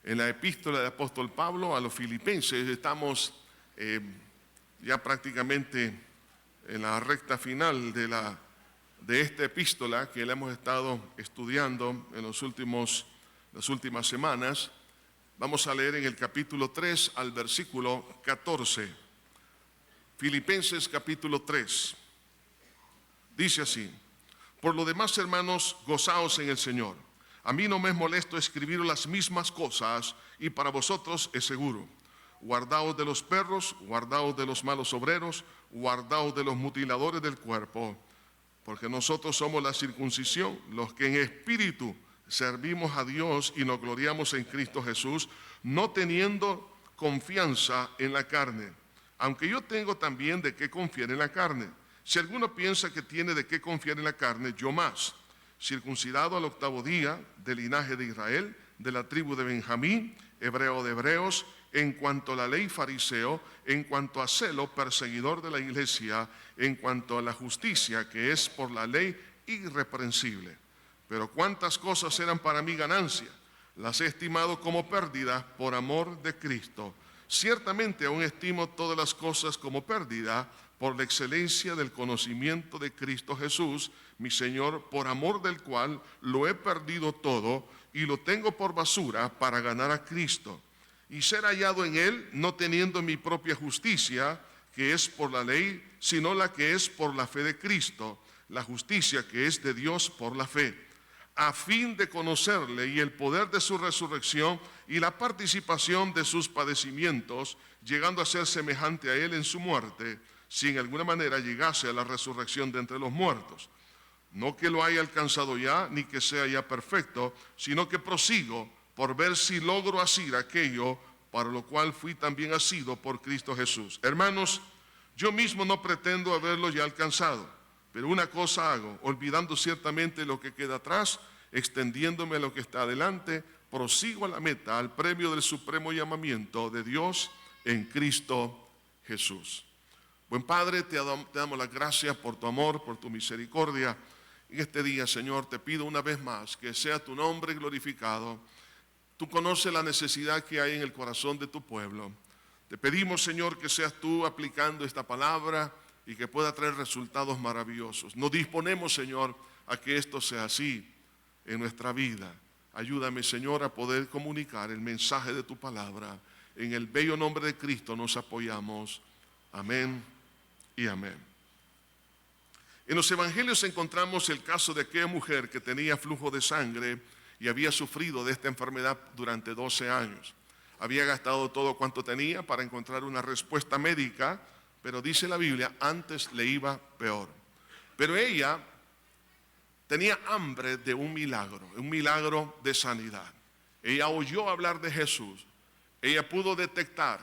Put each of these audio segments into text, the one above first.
en la epístola del apóstol Pablo a los filipenses. Estamos ya prácticamente en la recta final de esta epístola que la hemos estado estudiando en las últimas semanas. Vamos a leer en el capítulo 3 al versículo 14. Filipenses capítulo 3. Dice así: por lo demás, hermanos, gozaos en el Señor. A mí no me es molesto escribir las mismas cosas, y para vosotros es seguro. Guardaos de los perros, guardaos de los malos obreros, guardaos de los mutiladores del cuerpo, porque nosotros somos la circuncisión, los que en espíritu servimos a Dios y nos gloriamos en Cristo Jesús, no teniendo confianza en la carne, aunque yo tengo también de qué confiar en la carne. Si alguno piensa que tiene de qué confiar en la carne, yo más, circuncidado al 8º día, del linaje de Israel, de la tribu de Benjamín, hebreo de hebreos, en cuanto a la ley fariseo, en cuanto a celo perseguidor de la iglesia, en cuanto a la justicia que es por la ley irreprensible. Pero cuántas cosas eran para mí ganancia, las he estimado como pérdida por amor de Cristo. Ciertamente aún estimo todas las cosas como pérdida por la excelencia del conocimiento de Cristo Jesús, mi Señor, por amor del cual lo he perdido todo y lo tengo por basura para ganar a Cristo y ser hallado en Él, no teniendo mi propia justicia, que es por la ley, sino la que es por la fe de Cristo, la justicia que es de Dios por la fe, a fin de conocerle y el poder de su resurrección y la participación de sus padecimientos, llegando a ser semejante a Él en su muerte, si en alguna manera llegase a la resurrección de entre los muertos. No que lo haya alcanzado ya, ni que sea ya perfecto, sino que prosigo por ver si logro asir aquello para lo cual fui también asido por Cristo Jesús. Hermanos, yo mismo no pretendo haberlo ya alcanzado, pero una cosa hago, olvidando ciertamente lo que queda atrás, extendiéndome a lo que está adelante, prosigo a la meta, al premio del supremo llamamiento de Dios en Cristo Jesús. Buen Padre, te damos las gracias por tu amor, por tu misericordia. En este día, Señor, te pido una vez más que sea tu nombre glorificado. Tú conoces la necesidad que hay en el corazón de tu pueblo. Te pedimos, Señor, que seas tú aplicando esta palabra y que pueda traer resultados maravillosos. Nos disponemos, Señor, a que esto sea así en nuestra vida. Ayúdame, Señor, a poder comunicar el mensaje de tu palabra. En el bello nombre de Cristo nos apoyamos. Amén y amén. En los evangelios encontramos el caso de aquella mujer que tenía flujo de sangre y había sufrido de esta enfermedad durante 12 años. Había gastado todo cuanto tenía para encontrar una respuesta médica, pero dice la Biblia, antes le iba peor. Pero ella tenía hambre de un milagro de sanidad. Ella oyó hablar de Jesús. Ella pudo detectar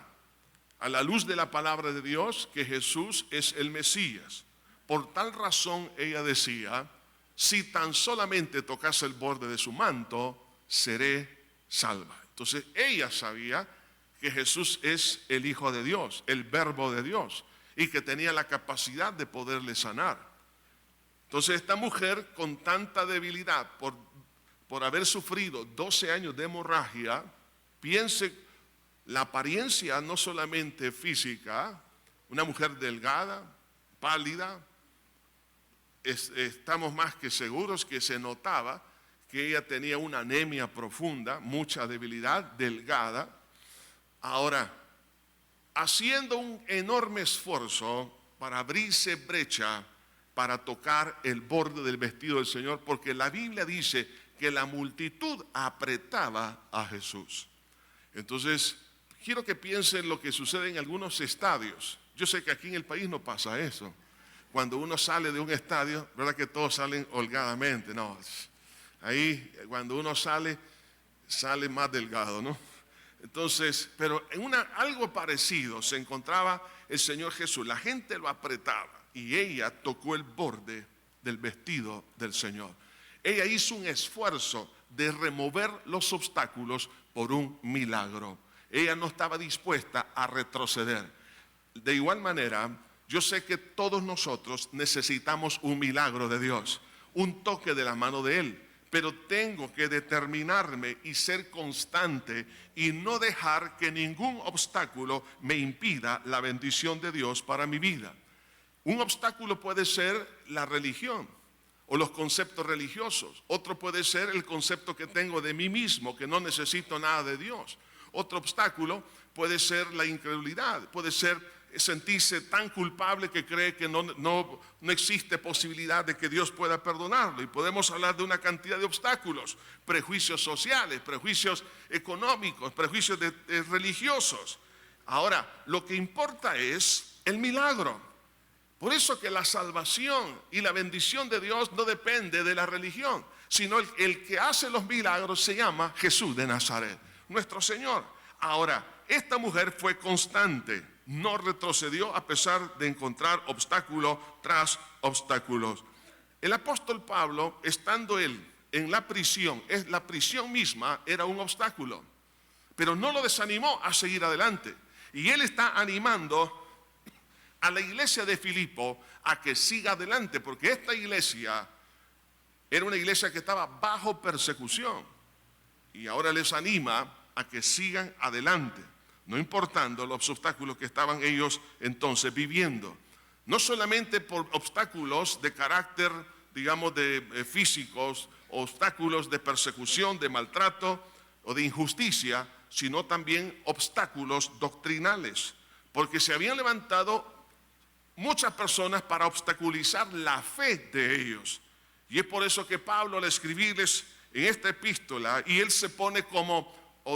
a la luz de la palabra de Dios que Jesús es el Mesías. Por tal razón ella decía, si tan solamente tocase el borde de su manto, seré salva. Entonces ella sabía que Jesús es el Hijo de Dios, el Verbo de Dios, y que tenía la capacidad de poderle sanar. Entonces esta mujer con tanta debilidad por haber sufrido 12 años de hemorragia, piense la apariencia no solamente física, una mujer delgada, pálida, estamos más que seguros que se notaba que ella tenía una anemia profunda, mucha debilidad, delgada. Ahora, haciendo un enorme esfuerzo para abrirse brecha, para tocar el borde del vestido del Señor, porque la Biblia dice que la multitud apretaba a Jesús. Entonces, quiero que piensen lo que sucede en algunos estadios. Yo sé que aquí en el país no pasa eso. Cuando uno sale de un estadio, ¿verdad que todos salen holgadamente? No, ahí cuando uno sale más delgado, ¿no? Entonces, pero en algo parecido se encontraba el Señor Jesús. La gente lo apretaba y ella tocó el borde del vestido del Señor. Ella hizo un esfuerzo de remover los obstáculos por un milagro. Ella no estaba dispuesta a retroceder. De igual manera, yo sé que todos nosotros necesitamos un milagro de Dios, un toque de la mano de Él, pero tengo que determinarme y ser constante y no dejar que ningún obstáculo me impida la bendición de Dios para mi vida. Un obstáculo puede ser la religión o los conceptos religiosos. Otro puede ser el concepto que tengo de mí mismo, que no necesito nada de Dios. Otro obstáculo puede ser la incredulidad, puede ser sentirse tan culpable que cree que no existe posibilidad de que Dios pueda perdonarlo. Y podemos hablar de una cantidad de obstáculos, prejuicios sociales, prejuicios económicos, prejuicios religiosos. Ahora, lo que importa es el milagro. Por eso que la salvación y la bendición de Dios no depende de la religión, sino el que hace los milagros se llama Jesús de Nazaret, nuestro Señor. Ahora, esta mujer fue constante. No retrocedió a pesar de encontrar obstáculo tras obstáculos. El apóstol Pablo, estando él en la prisión misma era un obstáculo, pero no lo desanimó a seguir adelante. Y él está animando a la iglesia de Filipo a que siga adelante, porque esta iglesia era una iglesia que estaba bajo persecución. Y ahora les anima a que sigan adelante, no importando los obstáculos que estaban ellos entonces viviendo. No solamente por obstáculos de carácter, digamos, físicos, obstáculos de persecución, de maltrato o de injusticia, sino también obstáculos doctrinales, porque se habían levantado muchas personas para obstaculizar la fe de ellos. Y es por eso que Pablo, al escribirles en esta epístola, y él se pone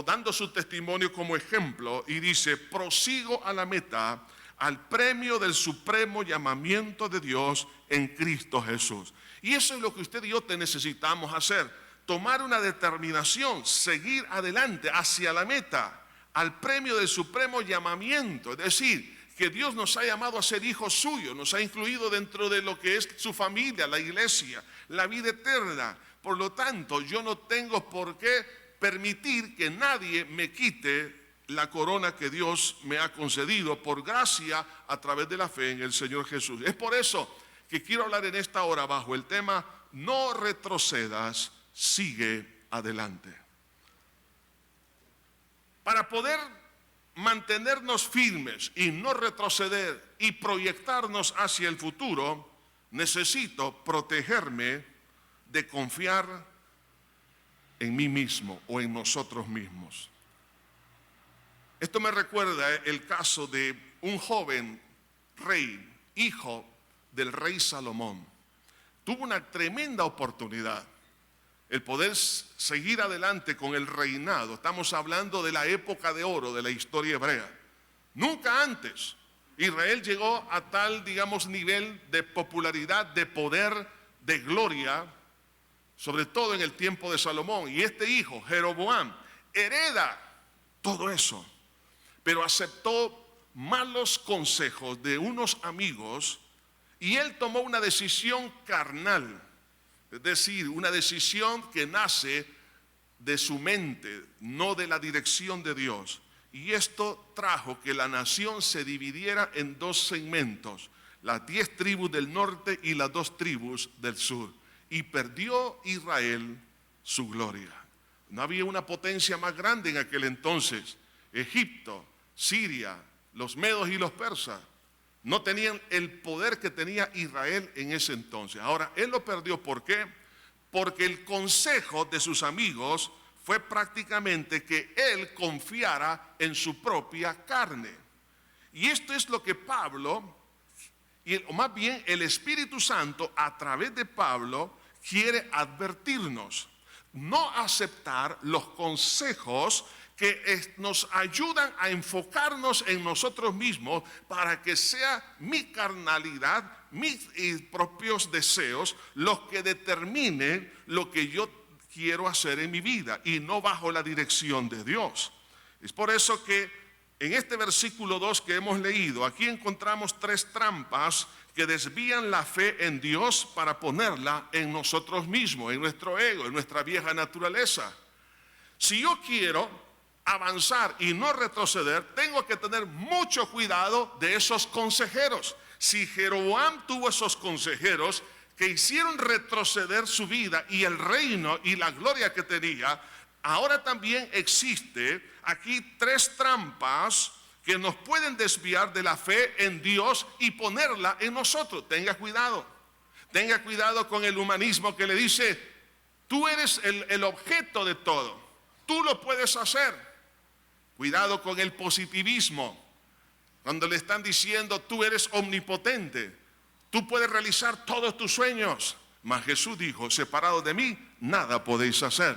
dando su testimonio como ejemplo, y dice: prosigo a la meta, al premio del supremo llamamiento de Dios en Cristo Jesús. Y eso es lo que usted y yo necesitamos hacer, tomar una determinación, seguir adelante hacia la meta, al premio del supremo llamamiento, es decir, que Dios nos ha llamado a ser hijos suyos, nos ha incluido dentro de lo que es su familia, la iglesia, la vida eterna. Por lo tanto, yo no tengo por qué permitir que nadie me quite la corona que Dios me ha concedido por gracia a través de la fe en el Señor Jesús. Es por eso que quiero hablar en esta hora bajo el tema: no retrocedas, sigue adelante. Para poder mantenernos firmes y no retroceder y proyectarnos hacia el futuro, necesito protegerme de confiar en mí mismo o en nosotros mismos. Esto me recuerda el caso de un joven rey, hijo del rey Salomón. Tuvo una tremenda oportunidad, el poder seguir adelante con el reinado. Estamos hablando de la época de oro de la historia hebrea. Nunca antes Israel llegó a tal, digamos, nivel de popularidad, de poder, de gloria, sobre todo en el tiempo de Salomón. Y este hijo, Jeroboam, hereda todo eso, pero aceptó malos consejos de unos amigos y él tomó una decisión carnal, es decir, una decisión que nace de su mente, no de la dirección de Dios. Y esto trajo que la nación se dividiera en dos segmentos, las 10 tribus del norte y las 2 tribus del sur. Y perdió Israel su gloria. No había una potencia más grande en aquel entonces. Egipto, Siria, los medos y los persas no tenían el poder que tenía Israel en ese entonces. Ahora, él lo perdió. ¿Por qué? Porque el consejo de sus amigos fue prácticamente que él confiara en su propia carne. Y esto es lo que Pablo, o más bien el Espíritu Santo a través de Pablo, quiere advertirnos: no aceptar los consejos que nos ayudan a enfocarnos en nosotros mismos para que sea mi carnalidad, mis propios deseos, los que determinen lo que yo quiero hacer en mi vida y no bajo la dirección de Dios. Es por eso que en este versículo 2 que hemos leído, aquí encontramos 3 trampas que desvían la fe en Dios para ponerla en nosotros mismos, en nuestro ego, en nuestra vieja naturaleza. Si yo quiero avanzar y no retroceder, tengo que tener mucho cuidado de esos consejeros. Si Jeroboam tuvo esos consejeros que hicieron retroceder su vida y el reino y la gloria que tenía, ahora también existe aquí 3 trampas que nos pueden desviar de la fe en Dios y ponerla en nosotros. Tenga cuidado con el humanismo que le dice, tú eres el objeto de todo, tú lo puedes hacer. Cuidado con el positivismo, cuando le están diciendo, tú eres omnipotente, tú puedes realizar todos tus sueños. Mas Jesús dijo, separado de mí, nada podéis hacer.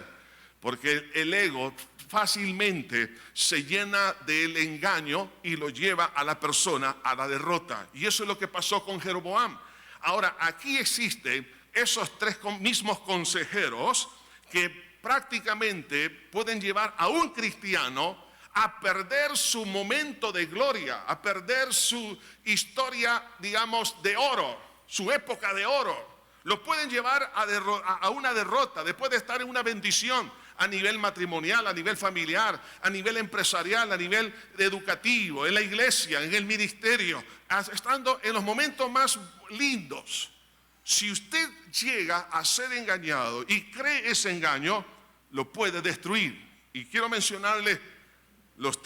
Porque el ego fácilmente se llena del engaño y lo lleva a la persona a la derrota. Y eso es lo que pasó con Jeroboam. Ahora, aquí existen esos 3 mismos consejeros que prácticamente pueden llevar a un cristiano a perder su momento de gloria, a perder su historia, digamos, de oro, su época de oro. Lo pueden llevar a una derrota, después de estar en una bendición a nivel matrimonial, a nivel familiar, a nivel empresarial, a nivel educativo, en la iglesia, en el ministerio, estando en los momentos más lindos. Si usted llega a ser engañado y cree ese engaño, lo puede destruir. Y quiero mencionarle las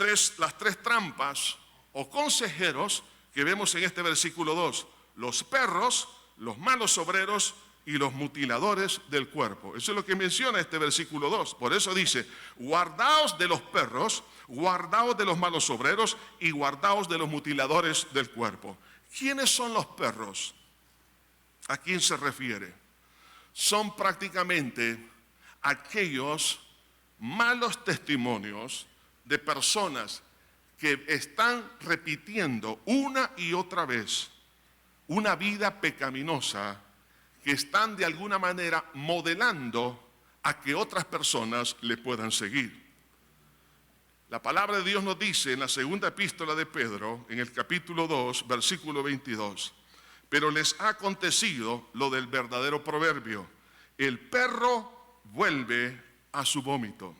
3 trampas o consejeros que vemos en este versículo 2. Los perros, los malos obreros y los mutiladores del cuerpo. Eso es lo que menciona este versículo 2. Por eso dice, guardaos de los perros, guardaos de los malos obreros y guardaos de los mutiladores del cuerpo. ¿Quiénes son los perros? ¿A quién se refiere? Son prácticamente aquellos malos testimonios de personas que están repitiendo una y otra vez una vida pecaminosa, que están de alguna manera modelando a que otras personas le puedan seguir. La palabra de Dios nos dice en la segunda epístola de Pedro, en el capítulo 2, versículo 22, pero les ha acontecido lo del verdadero proverbio, el perro vuelve a su vómito.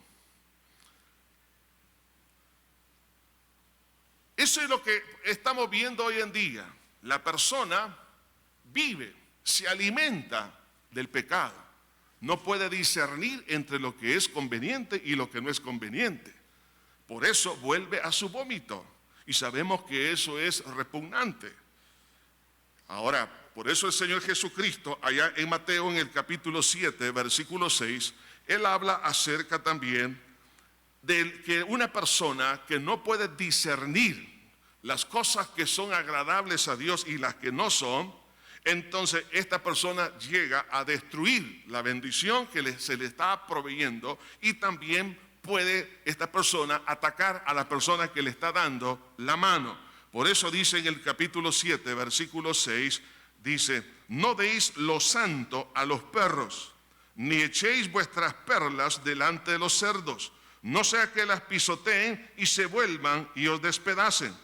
Eso es lo que estamos viendo hoy en día. La persona vive, se alimenta del pecado. No puede discernir entre lo que es conveniente y lo que no es conveniente. Por eso vuelve a su vómito. Y sabemos que eso es repugnante. Ahora, por eso el Señor Jesucristo, allá en Mateo, en el capítulo 7, versículo 6, Él habla acerca también de que una persona que no puede discernir las cosas que son agradables a Dios y las que no son, entonces esta persona llega a destruir la bendición que se le está proveyendo, y también puede esta persona atacar a la persona que le está dando la mano. Por eso dice en el capítulo 7, versículo 6, dice, no deis lo santo a los perros, ni echéis vuestras perlas delante de los cerdos, no sea que las pisoteen y se vuelvan y os despedacen.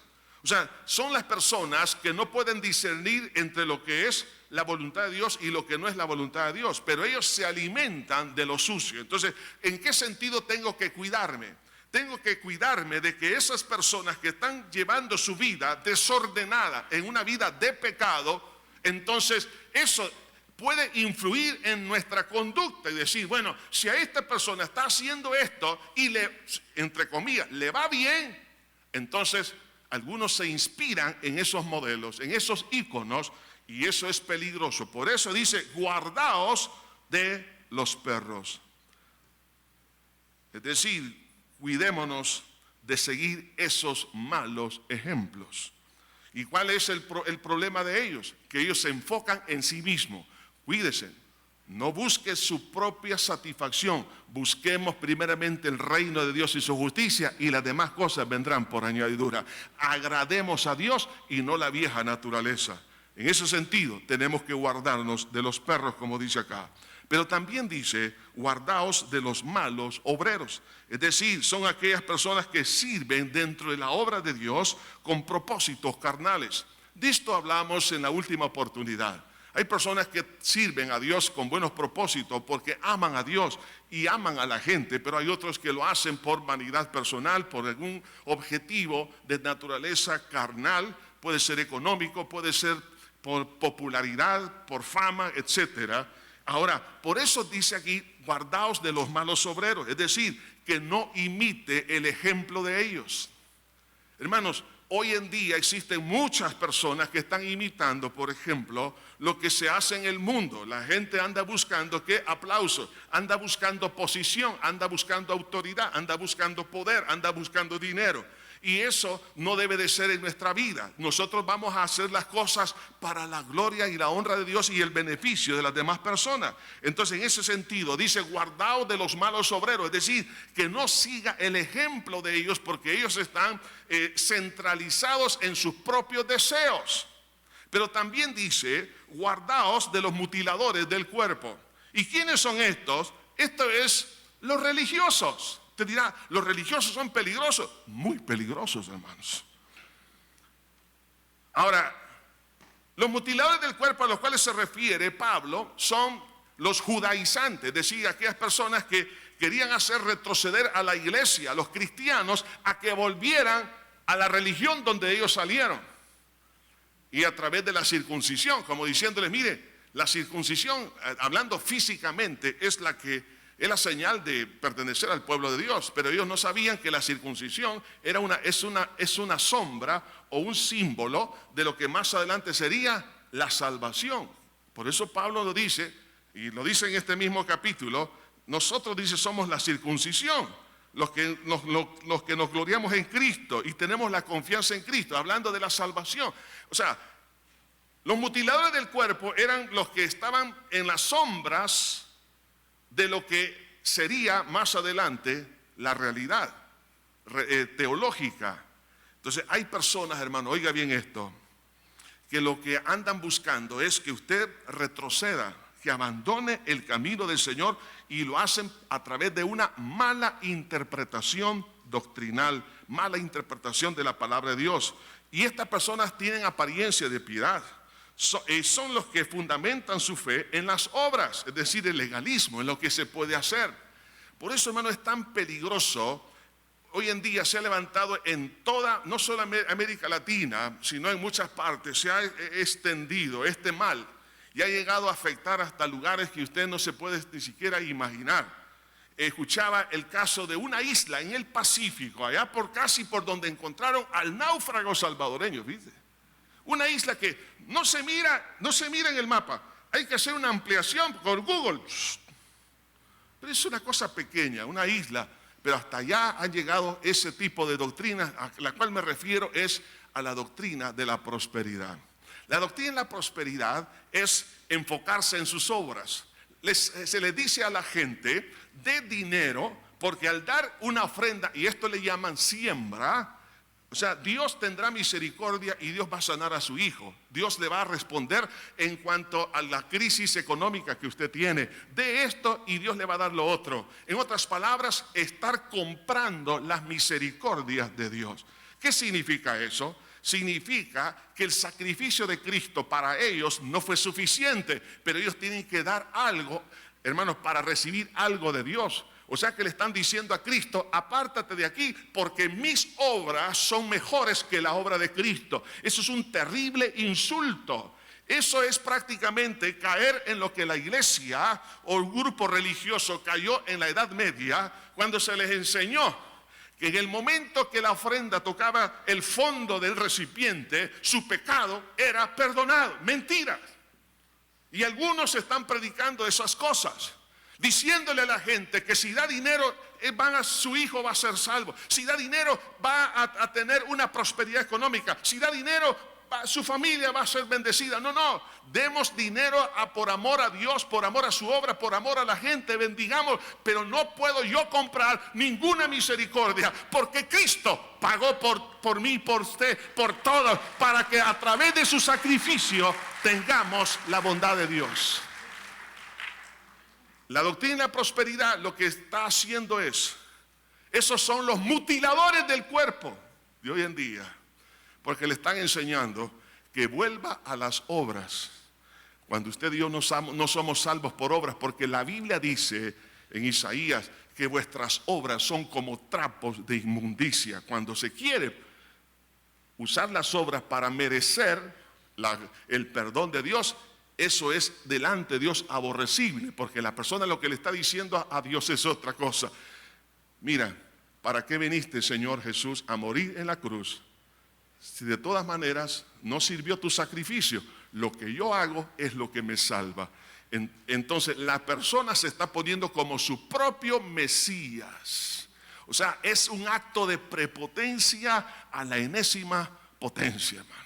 O sea, son las personas que no pueden discernir entre lo que es la voluntad de Dios y lo que no es la voluntad de Dios, pero ellos se alimentan de lo sucio. Entonces, ¿en qué sentido tengo que cuidarme? Tengo que cuidarme de que esas personas que están llevando su vida desordenada en una vida de pecado, entonces eso puede influir en nuestra conducta y decir, bueno, si a esta persona está haciendo esto y le, entre comillas, le va bien, entonces algunos se inspiran en esos modelos, en esos íconos, y eso es peligroso. Por eso dice, guardaos de los perros. Es decir, cuidémonos de seguir esos malos ejemplos. ¿Y cuál es el problema de ellos? Que ellos se enfocan en sí mismos. Cuídese, no busque su propia satisfacción. Busquemos primeramente el reino de Dios y su justicia, y las demás cosas vendrán por añadidura. Agrademos a Dios y no la vieja naturaleza. En ese sentido, tenemos que guardarnos de los perros, como dice acá. Pero también dice, guardaos de los malos obreros. Es decir, son aquellas personas que sirven dentro de la obra de Dios con propósitos carnales. De esto hablamos en la última oportunidad. Hay personas que sirven a Dios con buenos propósitos porque aman a Dios y aman a la gente, pero hay otros que lo hacen por vanidad personal, por algún objetivo de naturaleza carnal, puede ser económico, puede ser por popularidad, por fama, etc. Ahora, por eso dice aquí, guardaos de los malos obreros, es decir, que no imite el ejemplo de ellos. Hermanos, hoy en día existen muchas personas que están imitando, por ejemplo, lo que se hace en el mundo. La gente anda buscando, ¿qué? Aplausos, anda buscando posición, anda buscando autoridad, anda buscando poder, anda buscando dinero. Y eso no debe de ser en nuestra vida. Nosotros vamos a hacer las cosas para la gloria y la honra de Dios y el beneficio de las demás personas. Entonces, en ese sentido, dice, guardaos de los malos obreros. Es decir, que no siga el ejemplo de ellos porque ellos están centralizados en sus propios deseos. Pero también dice, guardaos de los mutiladores del cuerpo. ¿Y quiénes son estos? Esto es los religiosos. Te dirá, ¿los religiosos son peligrosos? Muy peligrosos, hermanos. Ahora, los mutiladores del cuerpo a los cuales se refiere Pablo son los judaizantes, es decir, aquellas personas que querían hacer retroceder a la iglesia, a los cristianos, a que volvieran a la religión donde ellos salieron. Y a través de la circuncisión, como diciéndoles, mire, la circuncisión, hablando físicamente, es la señal de pertenecer al pueblo de Dios, pero ellos no sabían que la circuncisión es una sombra o un símbolo de lo que más adelante sería la salvación. Por eso Pablo lo dice, y lo dice en este mismo capítulo, nosotros, dice, somos la circuncisión, los que nos gloriamos en Cristo y tenemos la confianza en Cristo, hablando de la salvación. O sea, los mutiladores del cuerpo eran los que estaban en las sombras de lo que sería más adelante la realidad teológica. Entonces hay personas, hermano, oiga bien esto, que lo que andan buscando es que usted retroceda, que abandone el camino del Señor, y lo hacen a través de una mala interpretación doctrinal, mala interpretación de la palabra de Dios. Y estas personas tienen apariencia de piedad. Son los que fundamentan su fe en las obras, es decir, el legalismo, en lo que se puede hacer. Por eso, hermano, es tan peligroso. Hoy en día se ha levantado en toda, no solo América Latina, sino en muchas partes, se ha extendido este mal y ha llegado a afectar hasta lugares que usted no se puede ni siquiera imaginar. Escuchaba el caso de una isla en el Pacífico, allá casi por donde encontraron al náufrago salvadoreño, ¿viste? Una isla que no se mira en el mapa. Hay que hacer una ampliación por Google. Pero es una cosa pequeña, una isla. Pero hasta allá han llegado ese tipo de doctrinas, a la cual me refiero es a la doctrina de la prosperidad. La doctrina de la prosperidad es enfocarse en sus obras. Se les dice a la gente, de dinero, porque al dar una ofrenda, y esto le llaman siembra, o sea, Dios tendrá misericordia y Dios va a sanar a su hijo. Dios le va a responder en cuanto a la crisis económica que usted tiene. De esto y Dios le va a dar lo otro. En otras palabras, estar comprando las misericordias de Dios. ¿Qué significa eso? Significa que el sacrificio de Cristo para ellos no fue suficiente, pero ellos tienen que dar algo, hermanos, para recibir algo de Dios. O sea que le están diciendo a Cristo, apártate de aquí porque mis obras son mejores que la obra de Cristo. Eso es un terrible insulto. Eso es prácticamente caer en lo que la iglesia o el grupo religioso cayó en la Edad Media cuando se les enseñó que en el momento que la ofrenda tocaba el fondo del recipiente, su pecado era perdonado. Mentira. Y algunos están predicando esas cosas, diciéndole a la gente que si da dinero, su hijo va a ser salvo. Si da dinero, va a tener una prosperidad económica. Si da dinero, su familia va a ser bendecida. No, demos dinero por amor a Dios, por amor a su obra, por amor a la gente, bendigamos. Pero no puedo yo comprar ninguna misericordia, porque Cristo pagó por mí, por usted, por todos, para que a través de su sacrificio tengamos la bondad de Dios. La doctrina de la prosperidad lo que está haciendo esos son los mutiladores del cuerpo de hoy en día, porque le están enseñando que vuelva a las obras. Cuando usted y yo no somos salvos por obras, porque la Biblia dice en Isaías que vuestras obras son como trapos de inmundicia. Cuando se quiere usar las obras para merecer el perdón de Dios, eso es delante de Dios aborrecible, porque la persona lo que le está diciendo a Dios es otra cosa. Mira, ¿para qué viniste, Señor Jesús, a morir en la cruz? Si de todas maneras no sirvió tu sacrificio, lo que yo hago es lo que me salva. Entonces la persona se está poniendo como su propio Mesías. O sea, es un acto de prepotencia a la enésima potencia, hermanos.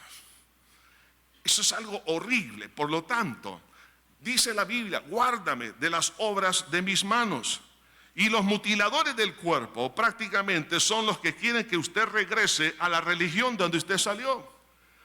Eso es algo horrible. Por lo tanto, dice la Biblia, guárdame de las obras de mis manos. Y los mutiladores del cuerpo prácticamente son los que quieren que usted regrese a la religión donde usted salió.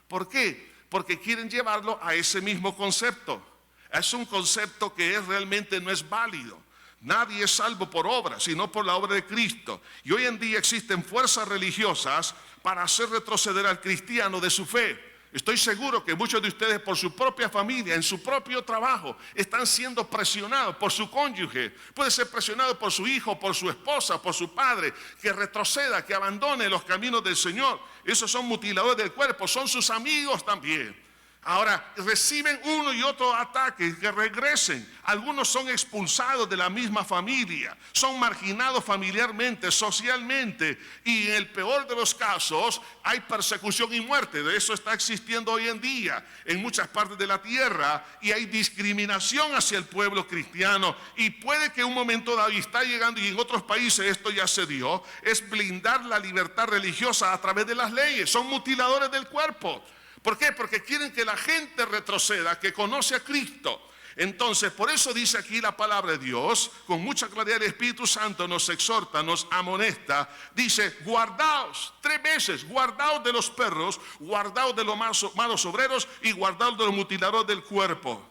¿Por qué? Porque quieren llevarlo a ese mismo concepto. Es un concepto que realmente no es válido. Nadie es salvo por obra, sino por la obra de Cristo. Y hoy en día existen fuerzas religiosas para hacer retroceder al cristiano de su fe. Estoy seguro que muchos de ustedes por su propia familia, en su propio trabajo, están siendo presionados por su cónyuge. Puede ser presionado por su hijo, por su esposa, por su padre, que retroceda, que abandone los caminos del Señor. Esos son mutiladores del cuerpo, son sus amigos también. Ahora, reciben uno y otro ataque, que regresen. Algunos son expulsados de la misma familia, son marginados familiarmente, socialmente, y en el peor de los casos hay persecución y muerte. De eso está existiendo hoy en día en muchas partes de la tierra, y hay discriminación hacia el pueblo cristiano, y puede que un momento dado, y está llegando, y en otros países esto ya se dio, es blindar la libertad religiosa a través de las leyes. Son mutiladores del cuerpo. ¿Por qué? Porque quieren que la gente retroceda, que conoce a Cristo. Entonces, por eso dice aquí la palabra de Dios, con mucha claridad el Espíritu Santo nos exhorta, nos amonesta, dice, guardaos, 3 veces, guardaos de los perros, guardaos de los malos obreros y guardaos de los mutiladores del cuerpo.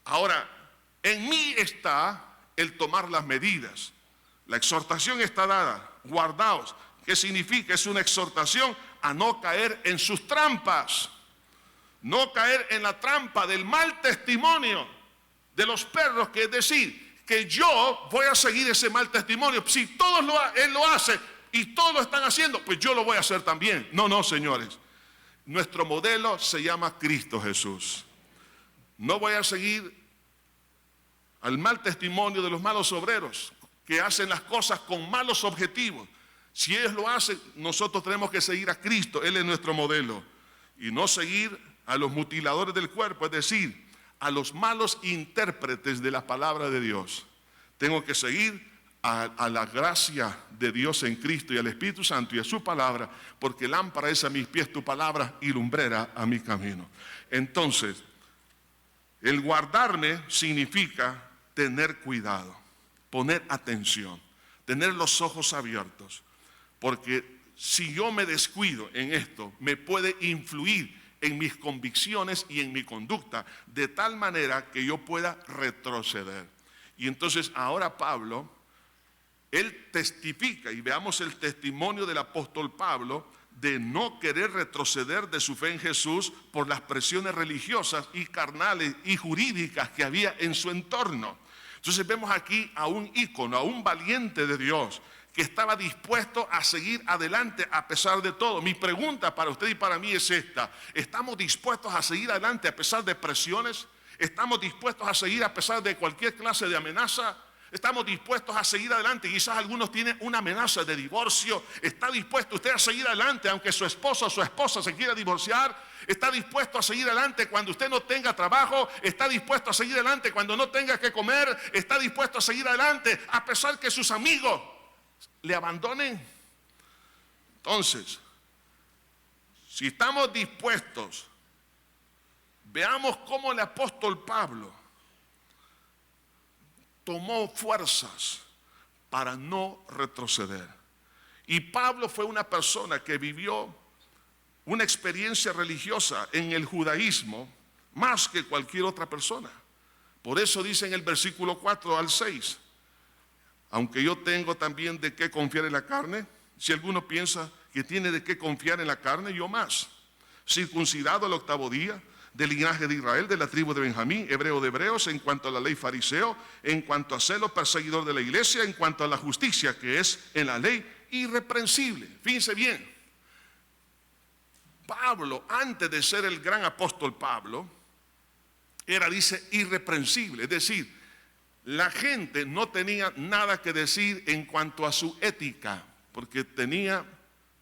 Ahora, en mí está el tomar las medidas. La exhortación está dada, guardaos. ¿Qué significa? Es una exhortación a no caer en sus trampas, no caer en la trampa del mal testimonio de los perros, que es decir, que yo voy a seguir ese mal testimonio. Si todos él lo hace y todos lo están haciendo, pues yo lo voy a hacer también. No, señores. Nuestro modelo se llama Cristo Jesús. No voy a seguir al mal testimonio de los malos obreros que hacen las cosas con malos objetivos. Si ellos lo hacen, nosotros tenemos que seguir a Cristo. Él es nuestro modelo. Y no seguir a los mutiladores del cuerpo, es decir, a los malos intérpretes de la palabra de Dios. Tengo que seguir a la gracia de Dios en Cristo y al Espíritu Santo y a su palabra, porque lámpara es a mis pies tu palabra y lumbrera a mi camino. Entonces, el guardarme significa tener cuidado, poner atención, tener los ojos abiertos. Porque si yo me descuido en esto, me puede influir en mis convicciones y en mi conducta, de tal manera que yo pueda retroceder. Y entonces ahora Pablo, él testifica, y veamos el testimonio del apóstol Pablo, de no querer retroceder de su fe en Jesús por las presiones religiosas y carnales y jurídicas que había en su entorno. Entonces vemos aquí a un ícono, a un valiente de Dios, que estaba dispuesto a seguir adelante a pesar de todo. Mi pregunta para usted y para mí es esta: ¿estamos dispuestos a seguir adelante a pesar de presiones? ¿Estamos dispuestos a seguir a pesar de cualquier clase de amenaza? ¿Estamos dispuestos a seguir adelante? Quizás algunos tienen una amenaza de divorcio. ¿Está dispuesto usted a seguir adelante aunque su esposo o su esposa se quiera divorciar? ¿Está dispuesto a seguir adelante cuando usted no tenga trabajo? ¿Está dispuesto a seguir adelante cuando no tenga que comer? ¿Está dispuesto a seguir adelante a pesar que sus amigos le abandonen? Entonces, si estamos dispuestos, veamos cómo el apóstol Pablo tomó fuerzas para no retroceder. Y Pablo fue una persona que vivió una experiencia religiosa en el judaísmo más que cualquier otra persona. Por eso dice en el versículo 4 al 6: aunque yo tengo también de qué confiar en la carne, si alguno piensa que tiene de qué confiar en la carne, yo más. Circuncidado al 8º día, del linaje de Israel, de la tribu de Benjamín, hebreo de hebreos, en cuanto a la ley fariseo, en cuanto a celo perseguidor de la iglesia, en cuanto a la justicia que es en la ley, irreprensible. Fíjense bien, Pablo, antes de ser el gran apóstol Pablo, era, dice, irreprensible. Es decir, la gente no tenía nada que decir en cuanto a su ética, porque tenía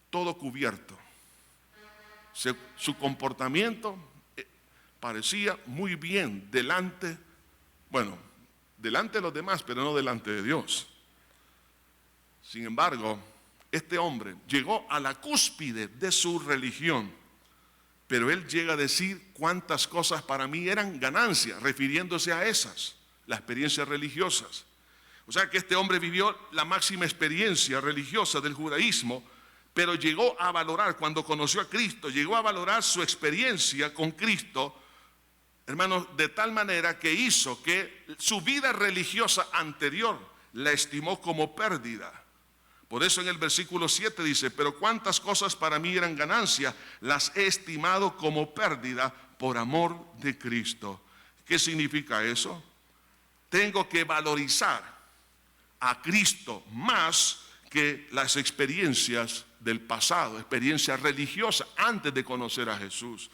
todo cubierto. Su comportamiento parecía muy bien delante de los demás, pero no delante de Dios. Sin embargo, este hombre llegó a la cúspide de su religión, pero él llega a decir cuántas cosas para mí eran ganancias, refiriéndose a esas, las experiencias religiosas. O sea que este hombre vivió la máxima experiencia religiosa del judaísmo, pero llegó a valorar, cuando conoció a Cristo, llegó a valorar su experiencia con Cristo, hermanos, de tal manera que hizo que su vida religiosa anterior la estimó como pérdida. Por eso en el versículo 7 dice, pero cuántas cosas para mí eran ganancia, las he estimado como pérdida por amor de Cristo. ¿Qué significa eso? Tengo que valorizar a Cristo más que las experiencias del pasado, experiencias religiosas antes de conocer a Jesús.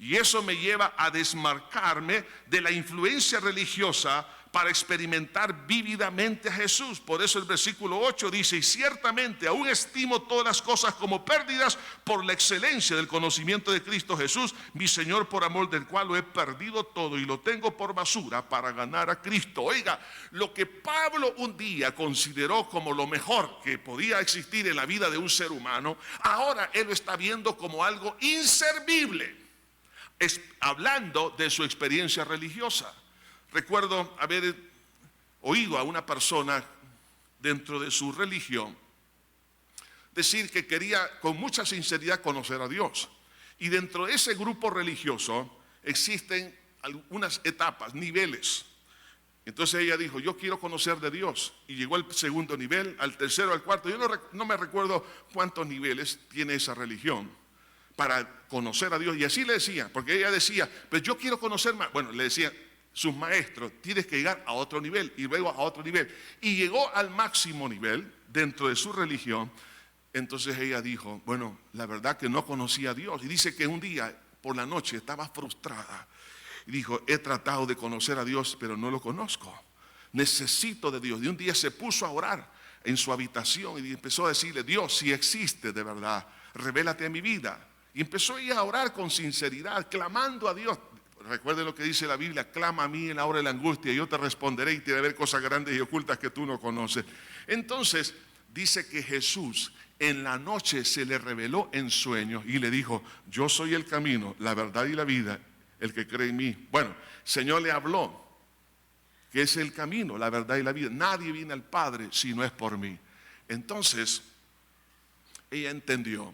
Y eso me lleva a desmarcarme de la influencia religiosa para experimentar vívidamente a Jesús. Por eso el versículo 8 dice, y ciertamente aún estimo todas las cosas como pérdidas por la excelencia del conocimiento de Cristo Jesús, mi Señor, por amor del cual lo he perdido todo y lo tengo por basura para ganar a Cristo. Oiga, lo que Pablo un día consideró como lo mejor que podía existir en la vida de un ser humano, ahora él lo está viendo como algo inservible. Hablando de su experiencia religiosa. Recuerdo haber oído a una persona dentro de su religión decir que quería con mucha sinceridad conocer a Dios. Y dentro de ese grupo religioso existen algunas etapas, niveles. Entonces ella dijo, yo quiero conocer de Dios. Y llegó al segundo nivel, al tercero, al cuarto. Yo no me recuerdo cuántos niveles tiene esa religión para conocer a Dios. Y así le decía, porque ella decía, pero yo quiero conocer más. Bueno, le decía sus maestros, tienes que llegar a otro nivel y luego a otro nivel. Y llegó al máximo nivel dentro de su religión. Entonces ella dijo, bueno, la verdad que no conocía a Dios. Y dice que un día por la noche estaba frustrada. Y dijo, he tratado de conocer a Dios, pero no lo conozco. Necesito de Dios. Y un día se puso a orar en su habitación y empezó a decirle, Dios, si existe de verdad, revélate a mi vida. Y empezó ella a orar con sinceridad, clamando a Dios. Recuerde lo que dice la Biblia, clama a mí en la hora de la angustia, y yo te responderé y te haré ver cosas grandes y ocultas que tú no conoces. Entonces, dice que Jesús en la noche se le reveló en sueños y le dijo, yo soy el camino, la verdad y la vida, el que cree en mí. Bueno, el Señor le habló, que es el camino, la verdad y la vida. Nadie viene al Padre si no es por mí. Entonces, ella entendió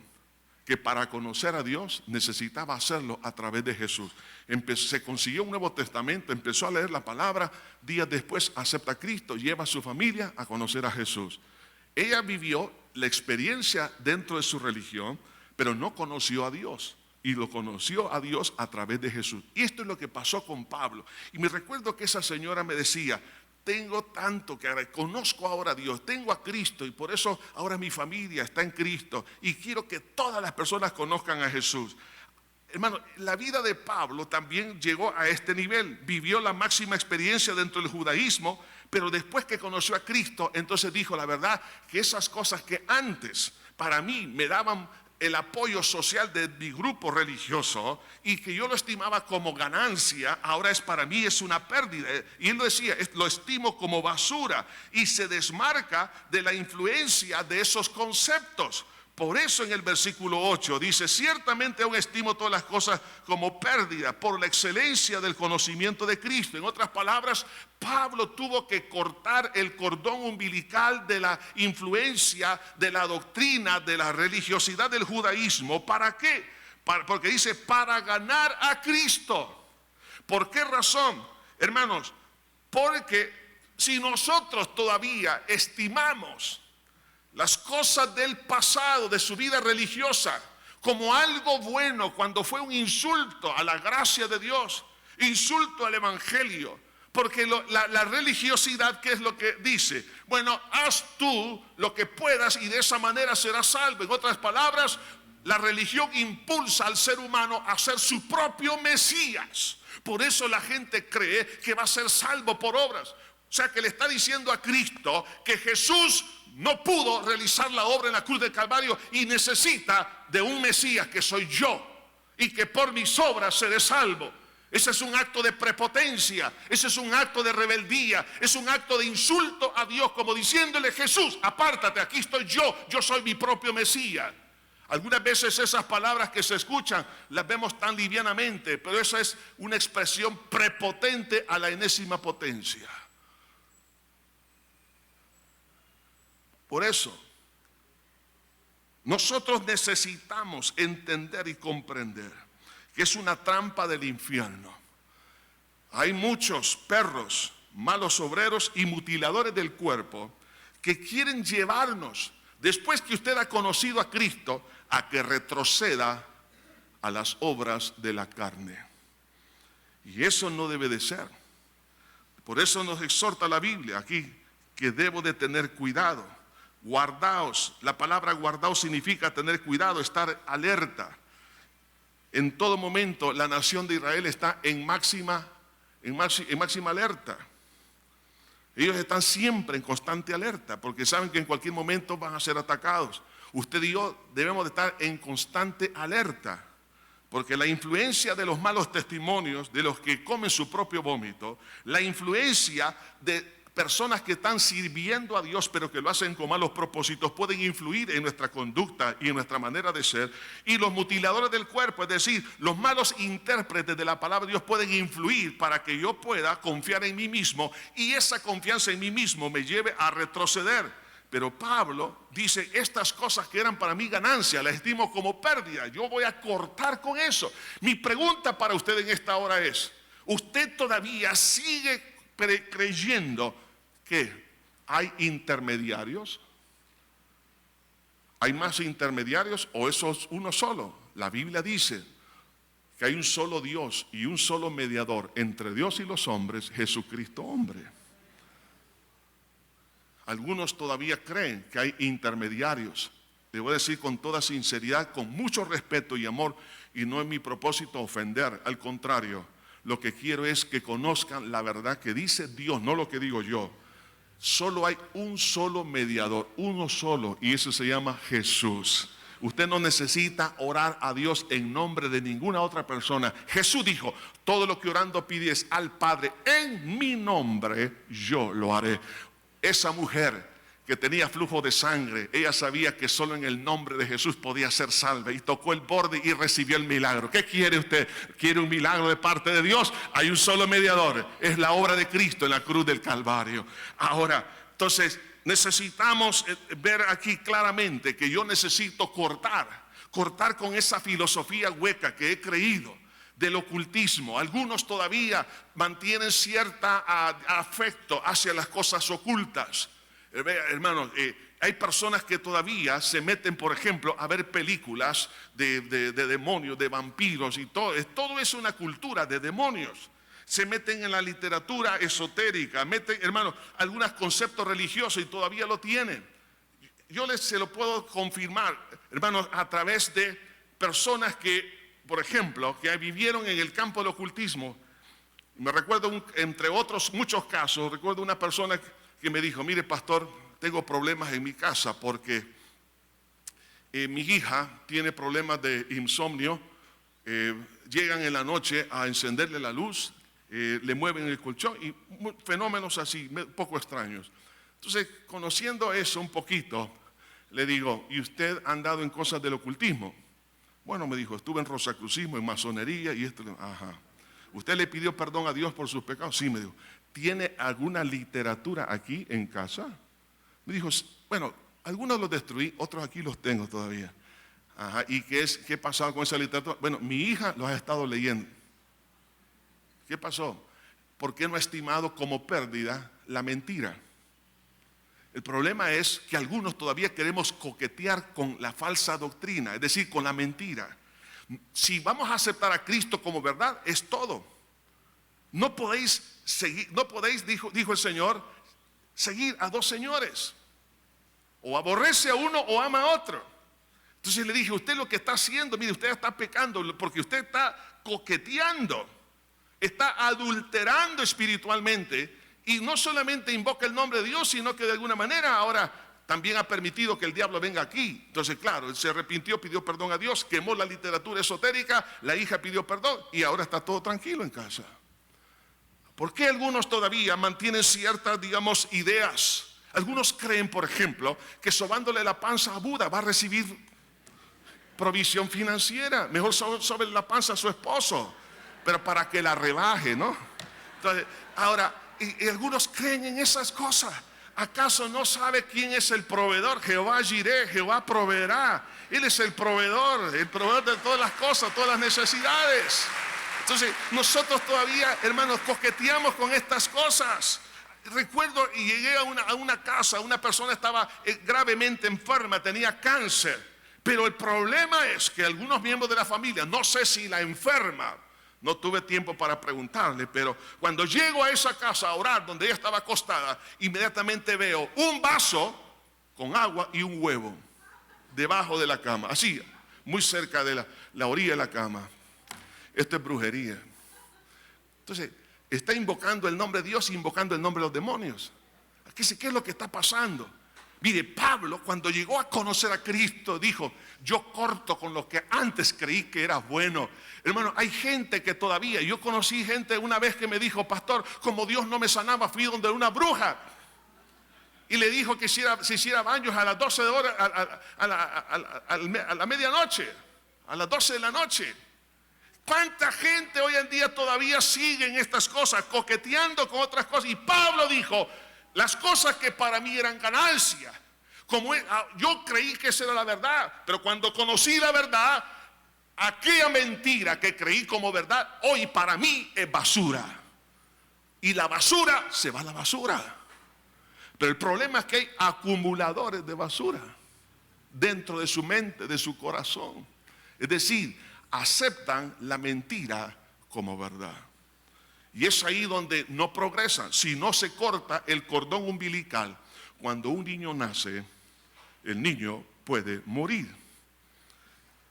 que para conocer a Dios necesitaba hacerlo a través de Jesús. Se consiguió un Nuevo Testamento, empezó a leer la palabra, días después acepta a Cristo, lleva a su familia a conocer a Jesús. Ella vivió la experiencia dentro de su religión, pero no conoció a Dios. Y lo conoció a Dios a través de Jesús. Y esto es lo que pasó con Pablo. Y me recuerdo que esa señora me decía, tengo tanto que agradecer, conozco ahora a Dios, tengo a Cristo y por eso ahora mi familia está en Cristo y quiero que todas las personas conozcan a Jesús. Hermano, la vida de Pablo también llegó a este nivel, vivió la máxima experiencia dentro del judaísmo, pero después que conoció a Cristo, entonces dijo la verdad que esas cosas que antes para mí me daban el apoyo social de mi grupo religioso y que yo lo estimaba como ganancia, ahora para mí es una pérdida. Y él lo decía, lo estimo como basura y se desmarca de la influencia de esos conceptos. Por eso en el versículo 8 dice, ciertamente aún estimo todas las cosas como pérdida por la excelencia del conocimiento de Cristo. En otras palabras, Pablo tuvo que cortar el cordón umbilical de la influencia de la doctrina, de la religiosidad del judaísmo. ¿Para qué? Porque dice, para ganar a Cristo. ¿Por qué razón? Hermanos, porque si nosotros todavía estimamos las cosas del pasado, de su vida religiosa, como algo bueno, cuando fue un insulto a la gracia de Dios, insulto al evangelio, porque la religiosidad, ¿qué es lo que dice? Bueno, haz tú lo que puedas y de esa manera serás salvo. En otras palabras, La religión impulsa al ser humano a ser su propio Mesías. Por eso la gente cree que va a ser salvo por obras. O sea, que le está diciendo a Cristo que Jesús no pudo realizar la obra en la cruz del Calvario y necesita de un Mesías que soy yo, y que por mis obras seré salvo. Ese es un acto de prepotencia, ese es un acto de rebeldía, es un acto de insulto a Dios, como diciéndole: Jesús, apártate, aquí estoy yo soy mi propio Mesías. Algunas veces esas palabras que se escuchan las vemos tan livianamente, pero esa es una expresión prepotente a la enésima potencia. Por eso, nosotros necesitamos entender y comprender que es una trampa del infierno. Hay muchos perros, malos obreros y mutiladores del cuerpo que quieren llevarnos, después que usted ha conocido a Cristo, a que retroceda a las obras de la carne. Y eso no debe de ser. Por eso nos exhorta la Biblia aquí que debo de tener cuidado. Guardaos. La palabra guardaos significa tener cuidado, estar alerta. En todo momento la nación de Israel está en máxima alerta. Ellos están siempre en constante alerta porque saben que en cualquier momento van a ser atacados. Usted y yo debemos de estar en constante alerta, porque la influencia de los malos testimonios, de los que comen su propio vómito, la influencia de personas que están sirviendo a Dios pero que lo hacen con malos propósitos, pueden influir en nuestra conducta y en nuestra manera de ser. Y los mutiladores del cuerpo, es decir, los malos intérpretes de la palabra de Dios, pueden influir para que yo pueda confiar en mí mismo, y esa confianza en mí mismo me lleve a retroceder. Pero Pablo dice: estas cosas que eran para mí ganancia, las estimo como pérdida. Yo voy a cortar con eso. Mi pregunta para usted en esta hora es: ¿usted todavía sigue creyendo que hay intermediarios? ¿Hay más intermediarios o eso es uno solo? La Biblia dice que hay un solo Dios y un solo mediador entre Dios y los hombres, Jesucristo hombre. Algunos todavía creen que hay intermediarios. Le voy a decir con toda sinceridad, con mucho respeto y amor, y no es mi propósito ofender, al contrario, lo que quiero es que conozcan la verdad que dice Dios, no lo que digo yo. Solo hay un solo mediador, uno solo, y ese se llama Jesús. Usted no necesita orar a Dios en nombre de ninguna otra persona. Jesús dijo: todo lo que orando pides al Padre en mi nombre, yo lo haré. Esa mujer que tenía flujo de sangre, ella sabía que solo en el nombre de Jesús podía ser salva, y tocó el borde y recibió el milagro. ¿Qué quiere usted? ¿Quiere un milagro de parte de Dios? Hay un solo mediador, es la obra de Cristo en la cruz del Calvario. Ahora, entonces necesitamos ver aquí claramente que yo necesito cortar con esa filosofía hueca que he creído del ocultismo. Algunos todavía mantienen cierta afecto hacia las cosas ocultas. Hermanos, hay personas que todavía se meten, por ejemplo, a ver películas de demonios, de vampiros y todo. Todo es una cultura de demonios. Se meten en la literatura esotérica, meten, hermanos, algunos conceptos religiosos y todavía lo tienen. Yo se lo puedo confirmar, hermanos, a través de personas que, por ejemplo, que vivieron en el campo del ocultismo. Me recuerdo, entre otros muchos casos, recuerdo una persona que me dijo: mire, pastor, tengo problemas en mi casa porque mi hija tiene problemas de insomnio. Llegan en la noche a encenderle la luz, le mueven el colchón y fenómenos así, poco extraños. Entonces, conociendo eso un poquito, le digo: ¿y usted ha andado en cosas del ocultismo? Bueno, me dijo, estuve en rosacrucismo, en masonería y esto. Ajá. ¿Usted le pidió perdón a Dios por sus pecados? Sí, me dijo. ¿Tiene alguna literatura aquí en casa? Me dijo, bueno, algunos los destruí, otros aquí los tengo todavía. Ajá. ¿Y qué pasaba con esa literatura? Bueno, mi hija los ha estado leyendo. ¿Qué pasó? ¿Por qué no ha estimado como pérdida la mentira? El problema es que algunos todavía queremos coquetear con la falsa doctrina, es decir, con la mentira. Si vamos a aceptar a Cristo como verdad, es todo. No podéis seguir, dijo el Señor, seguir a dos señores. O aborrece a uno o ama a otro. Entonces le dije, usted lo que está haciendo, mire, usted está pecando porque usted está coqueteando, está adulterando espiritualmente y no solamente invoca el nombre de Dios, sino que de alguna manera ahora también ha permitido que el diablo venga aquí. Entonces, claro, él se arrepintió, pidió perdón a Dios, quemó la literatura esotérica, la hija pidió perdón y ahora está todo tranquilo en casa. ¿Por qué algunos todavía mantienen ciertas, digamos, ideas? Algunos creen, por ejemplo, que sobándole la panza a Buda va a recibir provisión financiera. Mejor sobre la panza a su esposo, pero para que la rebaje, ¿no? Entonces, ahora, y algunos creen en esas cosas. ¿Acaso no sabe quién es el proveedor? Jehová Jireh, Jehová proveerá. Él es el proveedor de todas las cosas, todas las necesidades. Entonces, nosotros todavía, hermanos, coqueteamos con estas cosas. Recuerdo y llegué a una casa, una persona estaba gravemente enferma, tenía cáncer. Pero el problema es que algunos miembros de la familia, no sé si la enferma, no tuve tiempo para preguntarle, pero cuando llego a esa casa a orar donde ella estaba acostada, inmediatamente veo un vaso con agua y un huevo debajo de la cama, así, muy cerca de la orilla de la cama. Esto es brujería. Entonces, está invocando el nombre de Dios, invocando el nombre de los demonios. ¿Qué es lo que está pasando? Mire, Pablo cuando llegó a conocer a Cristo dijo, yo corto con lo que antes creí que era bueno. Hermano, hay gente que todavía, yo conocí gente una vez que me dijo, pastor, como Dios no me sanaba, fui donde una bruja. Y le dijo que se hiciera baños a las 12 de hora, a la medianoche, a las 12 de la noche. ¿Cuánta gente hoy en día todavía sigue en estas cosas, coqueteando con otras cosas? Y Pablo dijo, las cosas que para mí eran ganancia, yo creí que esa era la verdad, pero cuando conocí la verdad, aquella mentira que creí como verdad, hoy para mí es basura. Y la basura se va a la basura. Pero el problema es que hay acumuladores de basura dentro de su mente, de su corazón. Es decir, aceptan la mentira como verdad. Y es ahí donde no progresan. Si no se corta el cordón umbilical, cuando un niño nace, el niño puede morir.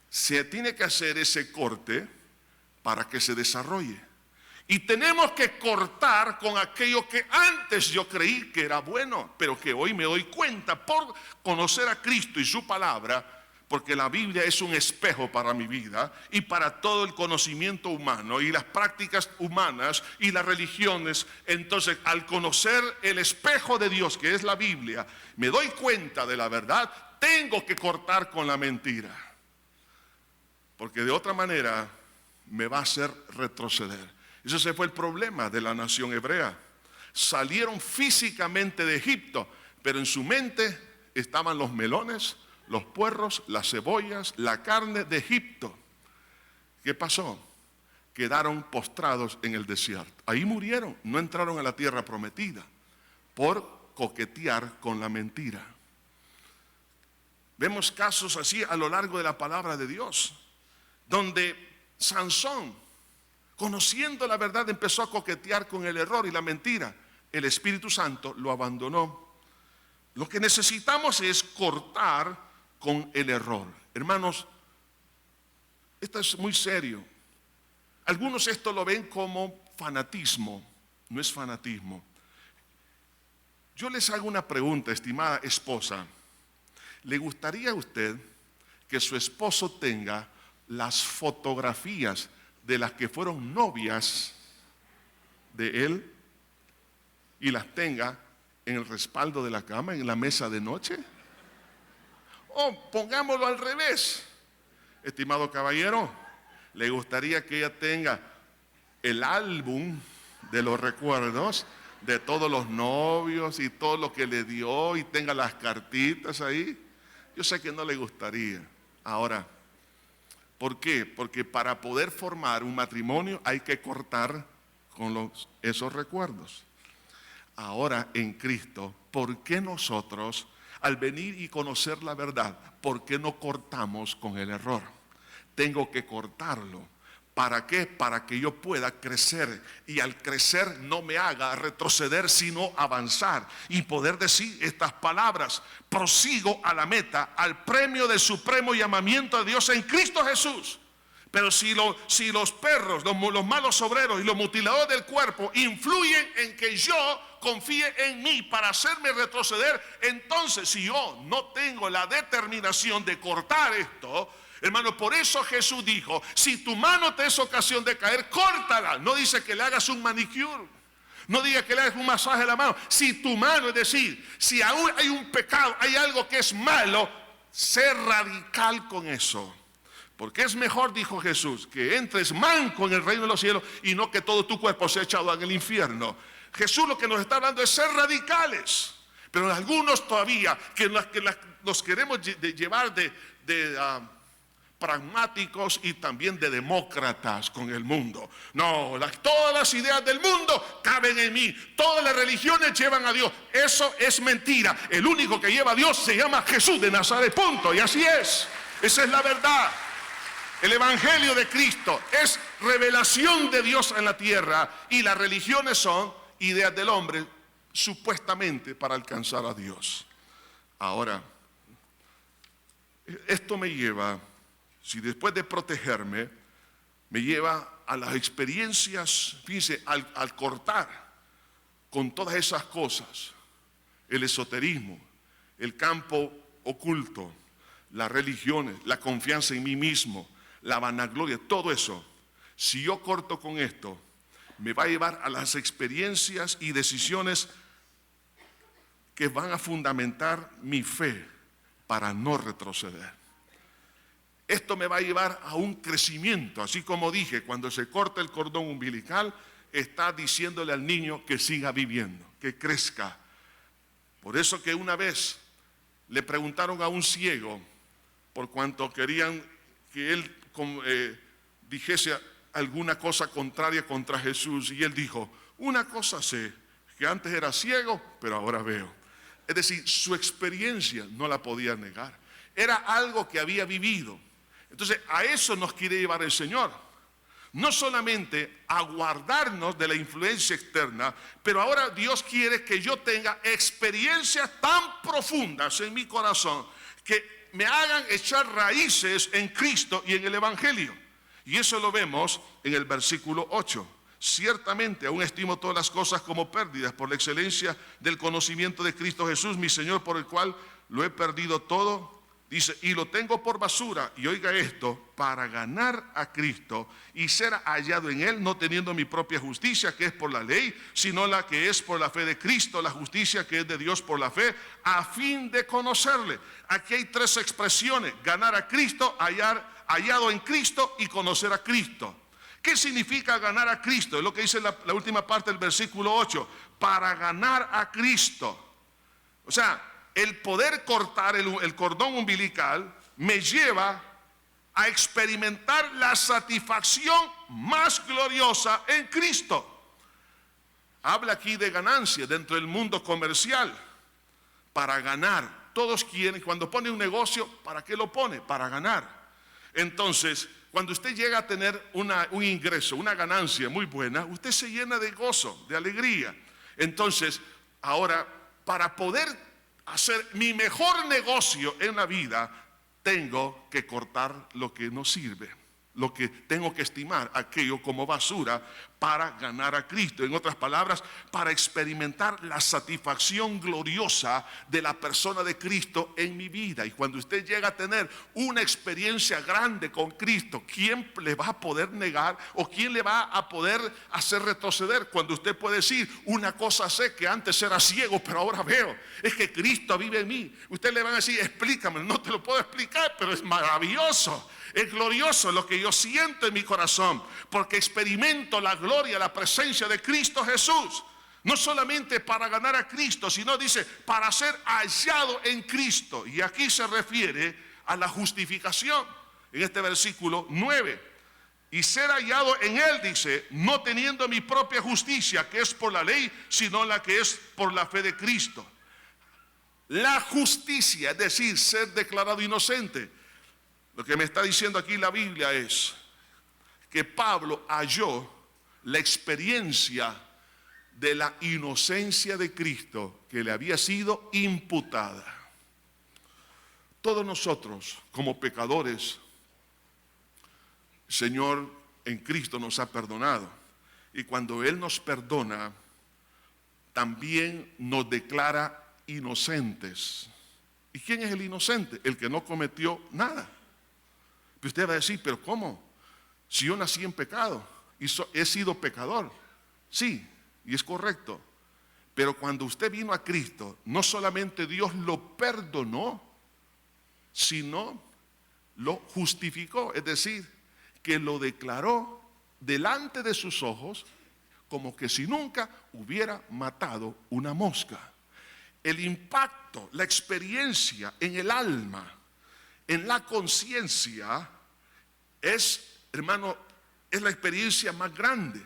Se tiene que hacer ese corte para que se desarrolle. Y tenemos que cortar con aquello que antes yo creí que era bueno, pero que hoy me doy cuenta por conocer a Cristo y su palabra, porque la Biblia es un espejo para mi vida y para todo el conocimiento humano y las prácticas humanas y las religiones. Entonces, al conocer el espejo de Dios, que es la Biblia, me doy cuenta de la verdad, tengo que cortar con la mentira. Porque de otra manera me va a hacer retroceder. Ese fue el problema de la nación hebrea. Salieron físicamente de Egipto, pero en su mente estaban los melones, los puerros, las cebollas, la carne de Egipto. ¿Qué pasó? Quedaron postrados en el desierto. Ahí murieron, no entraron a la tierra prometida por coquetear con la mentira. Vemos casos así a lo largo de la palabra de Dios, donde Sansón, conociendo la verdad, empezó a coquetear con el error y la mentira. El Espíritu Santo lo abandonó. Lo que necesitamos es cortar con el error. Hermanos, esto es muy serio. Algunos esto lo ven como fanatismo. No es fanatismo. Yo les hago una pregunta, estimada esposa. ¿Le gustaría a usted que su esposo tenga las fotografías de las que fueron novias de él y las tenga en el respaldo de la cama, en la mesa de noche? O pongámoslo al revés, estimado caballero, ¿le gustaría que ella tenga el álbum de los recuerdos de todos los novios y todo lo que le dio y tenga las cartitas ahí? Yo sé que no le gustaría. Ahora, ¿por qué? Porque para poder formar un matrimonio hay que cortar con esos recuerdos. Ahora en Cristo, ¿por qué nosotros, al venir y conocer la verdad, por qué no cortamos con el error? Tengo que cortarlo, ¿Para qué? Para que yo pueda crecer y al crecer no me haga retroceder sino avanzar y poder decir estas palabras: prosigo a la meta, al premio del supremo llamamiento de Dios en Cristo Jesús. Pero si los perros, los malos obreros y los mutiladores del cuerpo influyen en que yo confíe en mí para hacerme retroceder, entonces si yo no tengo la determinación de cortar esto, hermano, por eso Jesús dijo: si tu mano te es ocasión de caer, córtala. No dice que le hagas un manicure, no diga que le hagas un masaje a la mano. Si tu mano, es decir, si aún hay un pecado, hay algo que es malo, sé radical con eso. Porque es mejor, dijo Jesús, que entres manco en el reino de los cielos y no que todo tu cuerpo sea echado en el infierno. Jesús lo que nos está hablando es ser radicales. Pero algunos todavía que nos queremos llevar de pragmáticos y también de demócratas con el mundo. No, todas las ideas del mundo caben en mí. Todas las religiones llevan a Dios. Eso es mentira. El único que lleva a Dios se llama Jesús de Nazaret, punto. Y así es. Esa es la verdad. El Evangelio de Cristo es revelación de Dios en la tierra, y las religiones son ideas del hombre supuestamente para alcanzar a Dios. Ahora, esto me lleva, si después de protegerme, me lleva a las experiencias, fíjense, al cortar con todas esas cosas, el esoterismo, el campo oculto, las religiones, la confianza en mí mismo, la vanagloria, todo eso. Si yo corto con esto, me va a llevar a las experiencias y decisiones que van a fundamentar mi fe para no retroceder. Esto me va a llevar a un crecimiento, así como dije, cuando se corta el cordón umbilical, está diciéndole al niño que siga viviendo, que crezca. Por eso que una vez le preguntaron a un ciego, por cuanto querían que él dijese alguna cosa contraria contra Jesús, y él dijo: una cosa sé, que antes era ciego, pero ahora veo. Es decir, su experiencia no la podía negar, era algo que había vivido. Entonces, a eso nos quiere llevar el Señor. No solamente a guardarnos de la influencia externa, pero ahora Dios quiere que yo tenga experiencias tan profundas en mi corazón que me hagan echar raíces en Cristo y en el Evangelio. Y eso lo vemos en el versículo 8. Ciertamente aún estimo todas las cosas como pérdidas por la excelencia del conocimiento de Cristo Jesús, mi Señor, por el cual lo he perdido todo. Dice, y lo tengo por basura, y oiga esto, para ganar a Cristo y ser hallado en Él, no teniendo mi propia justicia, que es por la ley, sino la que es por la fe de Cristo, la justicia que es de Dios por la fe, a fin de conocerle. Aquí hay tres expresiones: ganar a Cristo, hallado en Cristo y conocer a Cristo. ¿Qué significa ganar a Cristo? Es lo que dice la última parte del versículo 8, para ganar a Cristo. O sea, el poder cortar el cordón umbilical me lleva a experimentar la satisfacción más gloriosa en Cristo. Habla aquí de ganancia dentro del mundo comercial. Para ganar. Todos quieren, cuando pone un negocio, ¿para qué lo pone? Para ganar. Entonces, cuando usted llega a tener un ingreso, una ganancia muy buena, usted se llena de gozo, de alegría. Entonces, ahora, para poder hacer mi mejor negocio en la vida, tengo que cortar lo que no sirve, lo que tengo que estimar, aquello como basura, para ganar a Cristo. En otras palabras, para experimentar la satisfacción gloriosa de la persona de Cristo en mi vida. Y cuando usted llega a tener una experiencia grande con Cristo, ¿quién le va a poder negar o quién le va a poder hacer retroceder? Cuando usted puede decir, una cosa sé, que antes era ciego, pero ahora veo, es que Cristo vive en mí. Usted le van a decir, explícame. No te lo puedo explicar, pero es maravilloso. Es glorioso lo que yo siento en mi corazón, porque experimento la gloria, la presencia de Cristo Jesús. No solamente para ganar a Cristo, sino dice, para ser hallado en Cristo. Y aquí se refiere a la justificación, en este versículo 9. Y ser hallado en Él, dice, no teniendo mi propia justicia, que es por la ley, sino la que es por la fe de Cristo. La justicia, es decir, ser declarado inocente. Lo que me está diciendo aquí la Biblia es que Pablo halló la experiencia de la inocencia de Cristo que le había sido imputada. Todos nosotros, como pecadores, el Señor en Cristo nos ha perdonado. Y cuando Él nos perdona, también nos declara inocentes. ¿Y quién es el inocente? El que no cometió nada. Pero usted va a decir, ¿pero cómo? Si yo nací en pecado y he sido pecador. Sí, y es correcto. Pero cuando usted vino a Cristo, no solamente Dios lo perdonó, sino lo justificó. Es decir, que lo declaró delante de sus ojos como que si nunca hubiera matado una mosca. El impacto, la experiencia en el alma, en la conciencia, es, hermano, es la experiencia más grande,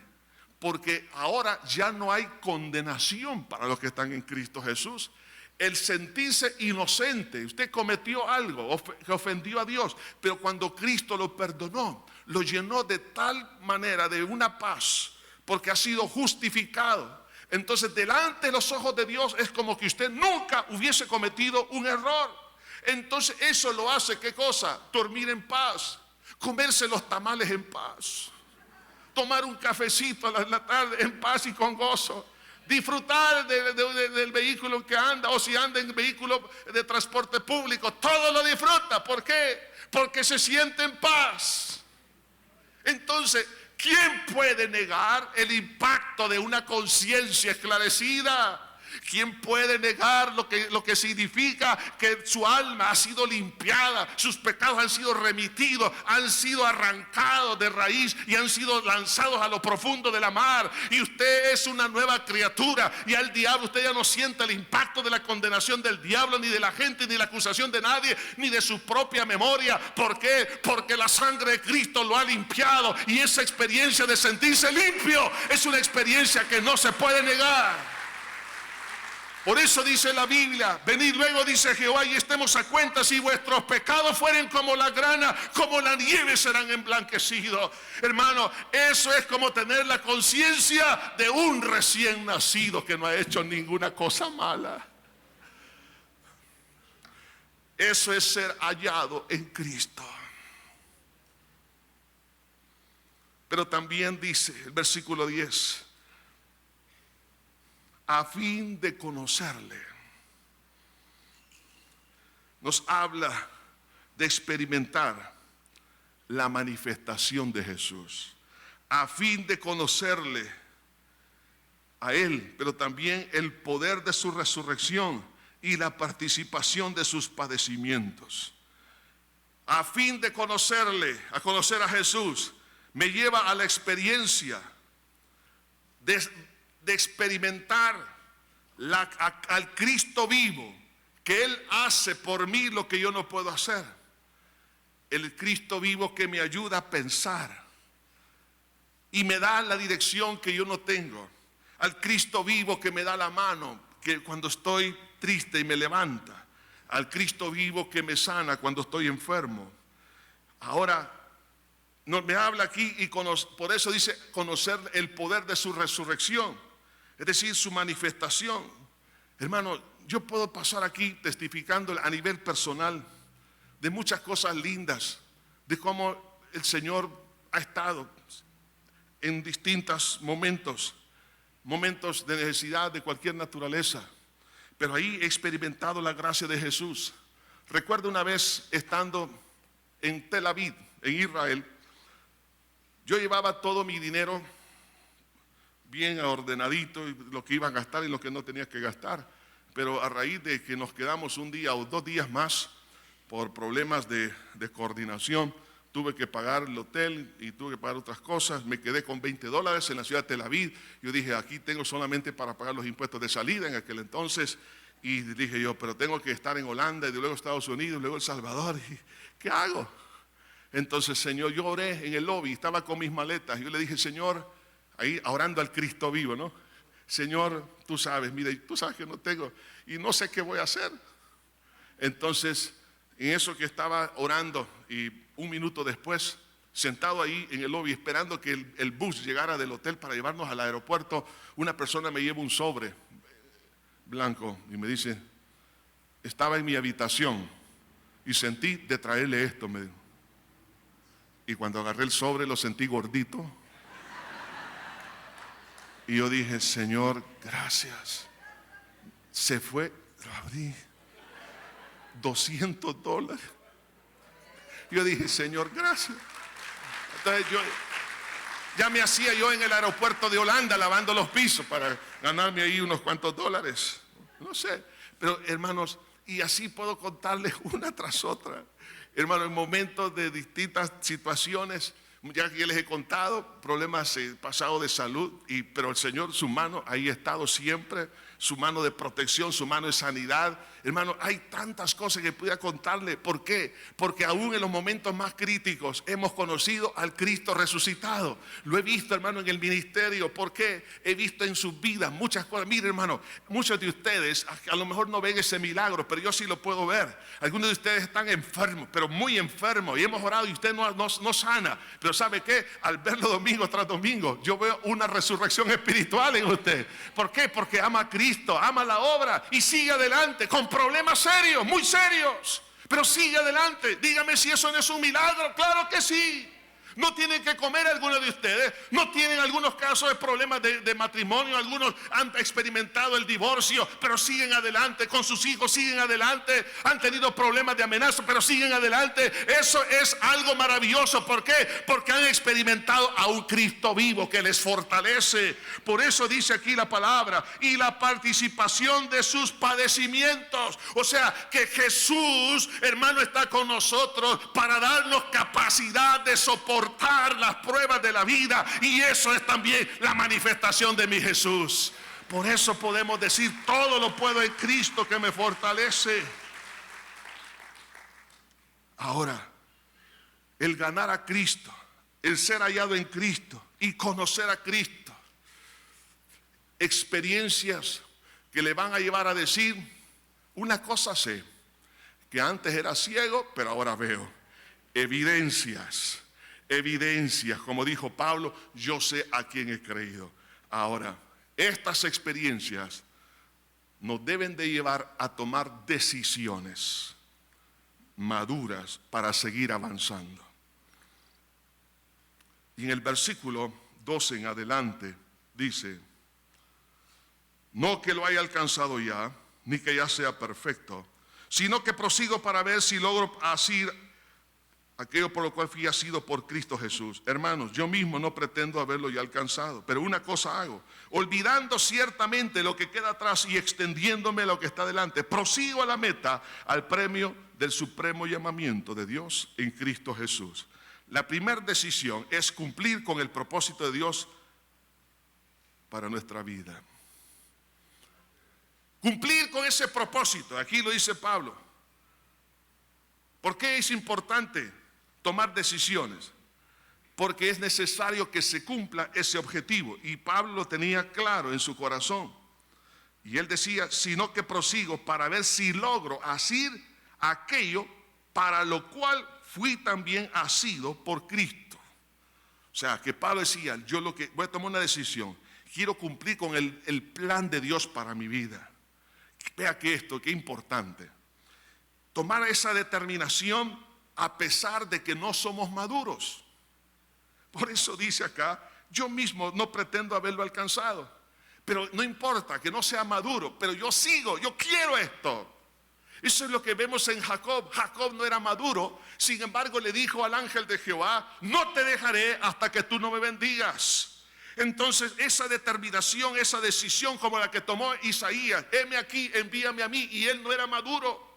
porque ahora ya no hay condenación para los que están en Cristo Jesús. El sentirse inocente, usted cometió algo que ofendió a Dios, pero cuando Cristo lo perdonó, lo llenó de tal manera de una paz, porque ha sido justificado. Entonces, delante de los ojos de Dios es como que usted nunca hubiese cometido un error. Entonces, eso lo hace, ¿qué cosa? Dormir en paz, comerse los tamales en paz, tomar un cafecito a la tarde en paz y con gozo, disfrutar del vehículo que anda, o si anda en vehículo de transporte público, todo lo disfruta. ¿Por qué? Porque se siente en paz. Entonces, ¿quién puede negar el impacto de una conciencia esclarecida? ¿Quién puede negar lo que significa que su alma ha sido limpiada, sus pecados han sido remitidos, han sido arrancados de raíz y han sido lanzados a lo profundo de la mar? Y usted es una nueva criatura, y al diablo usted ya no siente el impacto de la condenación del diablo, ni de la gente, ni la acusación de nadie, ni de su propia memoria. ¿Por qué? Porque la sangre de Cristo lo ha limpiado, y esa experiencia de sentirse limpio es una experiencia que no se puede negar. Por eso dice la Biblia: venid luego, dice Jehová, y estemos a cuenta. Si vuestros pecados fueren como la grana, como la nieve serán emblanquecidos. Hermano, eso es como tener la conciencia de un recién nacido que no ha hecho ninguna cosa mala. Eso es ser hallado en Cristo. Pero también dice el versículo 10: a fin de conocerle. Nos habla de experimentar la manifestación de Jesús, a fin de conocerle a Él, pero también el poder de su resurrección y la participación de sus padecimientos. A fin de conocerle, a conocer a Jesús, me lleva a la experiencia de experimentar al Cristo vivo, que Él hace por mí lo que yo no puedo hacer. El Cristo vivo que me ayuda a pensar y me da la dirección que yo no tengo. Al Cristo vivo que me da la mano que cuando estoy triste y me levanta. Al Cristo vivo que me sana cuando estoy enfermo. Ahora me habla aquí, y por eso dice conocer el poder de su resurrección, es decir, su manifestación. Hermano, yo puedo pasar aquí testificando a nivel personal de muchas cosas lindas, de cómo el Señor ha estado en distintos momentos de necesidad de cualquier naturaleza, pero ahí he experimentado la gracia de Jesús. Recuerdo una vez estando en Tel Aviv, en Israel, yo llevaba todo mi dinero bien ordenadito, lo que iba a gastar y lo que no tenía que gastar, pero a raíz de que nos quedamos un día o 2 días más por problemas de coordinación, tuve que pagar el hotel y tuve que pagar otras cosas. Me quedé con $20 en la ciudad de Tel Aviv. Yo dije, aquí tengo solamente para pagar los impuestos de salida en aquel entonces, y dije yo, pero tengo que estar en Holanda y luego Estados Unidos, luego El Salvador, ¿y qué hago? Entonces, Señor, yo oré en el lobby, estaba con mis maletas, yo le dije, Señor, ahí orando al Cristo vivo, ¿no? Señor, tú sabes, mira, tú sabes que no tengo y no sé qué voy a hacer. Entonces, en eso que estaba orando, y un minuto después sentado ahí en el lobby esperando que el bus llegara del hotel para llevarnos al aeropuerto, una persona me lleva un sobre blanco y me dice, estaba en mi habitación y sentí de traerle esto, me dijo. Y cuando agarré el sobre lo sentí gordito. Y yo dije, Señor, gracias. Se fue, lo abrí, $200. Yo dije, Señor, gracias. Entonces ya me hacía yo en el aeropuerto de Holanda lavando los pisos para ganarme ahí unos cuantos dólares. No sé, pero hermanos, y así puedo contarles una tras otra. Hermanos, en momentos de distintas situaciones, ya que les he contado, problemas pasados de salud, pero el Señor, su mano ahí ha estado siempre, su mano de protección, su mano de sanidad. Hermano, hay tantas cosas que pudiera contarle. ¿Por qué? Porque aún en los momentos más críticos hemos conocido al Cristo resucitado. Lo he visto, hermano, en el ministerio. ¿Por qué? He visto en sus vidas muchas cosas. Mire, hermano, muchos de ustedes a lo mejor no ven ese milagro, pero yo sí lo puedo ver. Algunos de ustedes están enfermos, pero muy enfermos, y hemos orado y usted no sana. Pero ¿sabe qué? Al verlo domingo tras domingo, yo veo una resurrección espiritual en usted. ¿Por qué? Porque ama a Cristo, ama la obra y sigue adelante con problemas serios, muy serios, pero sigue adelante. Dígame si eso no es un milagro. Claro que sí. No tienen que comer algunos de ustedes, no tienen algunos casos de problemas de matrimonio, algunos han experimentado el divorcio, pero siguen adelante con sus hijos, siguen adelante, han tenido problemas de amenaza, pero siguen adelante. Eso es algo maravilloso. ¿Por qué? Porque han experimentado a un Cristo vivo que les fortalece. Por eso dice aquí la palabra, y la participación de sus padecimientos. O sea, que Jesús, hermano, está con nosotros para darnos capacidad de soportar las pruebas de la vida, y eso es también la manifestación de mi Jesús. Por eso podemos decir, todo lo puedo en Cristo que me fortalece. Ahora, el ganar a Cristo, el ser hallado en Cristo y conocer a Cristo, experiencias que le van a llevar a decir, una cosa sé, que antes era ciego, pero ahora veo. Evidencias, como dijo Pablo, yo sé a quién he creído. Ahora, estas experiencias nos deben de llevar a tomar decisiones maduras para seguir avanzando. Y en el versículo 12 en adelante dice, no que lo haya alcanzado ya, ni que ya sea perfecto, sino que prosigo para ver si logro asir aquello por lo cual fui asido por Cristo Jesús. Hermanos, yo mismo no pretendo haberlo ya alcanzado, pero una cosa hago, olvidando ciertamente lo que queda atrás y extendiéndome a lo que está delante, prosigo a la meta, al premio del supremo llamamiento de Dios en Cristo Jesús. La primera decisión es cumplir con el propósito de Dios para nuestra vida. Cumplir con ese propósito, aquí lo dice Pablo. ¿Por qué es importante tomar decisiones? Porque es necesario que se cumpla ese objetivo, y Pablo lo tenía claro en su corazón, y él decía, sino que prosigo para ver si logro asir aquello para lo cual fui también asido por Cristo. O sea, que Pablo decía, yo lo que voy a tomar una decisión, quiero cumplir con el plan de Dios para mi vida. Vea que esto, qué importante, tomar esa determinación a pesar de que no somos maduros. Por eso dice acá, yo mismo no pretendo haberlo alcanzado, pero no importa que no sea maduro, pero yo sigo, yo quiero esto. Eso es lo que vemos en Jacob. Jacob no era maduro, sin embargo le dijo al ángel de Jehová, no te dejaré hasta que tú no me bendigas. Entonces esa determinación, esa decisión como la que tomó Isaías, heme aquí, envíame a mí, y él no era maduro.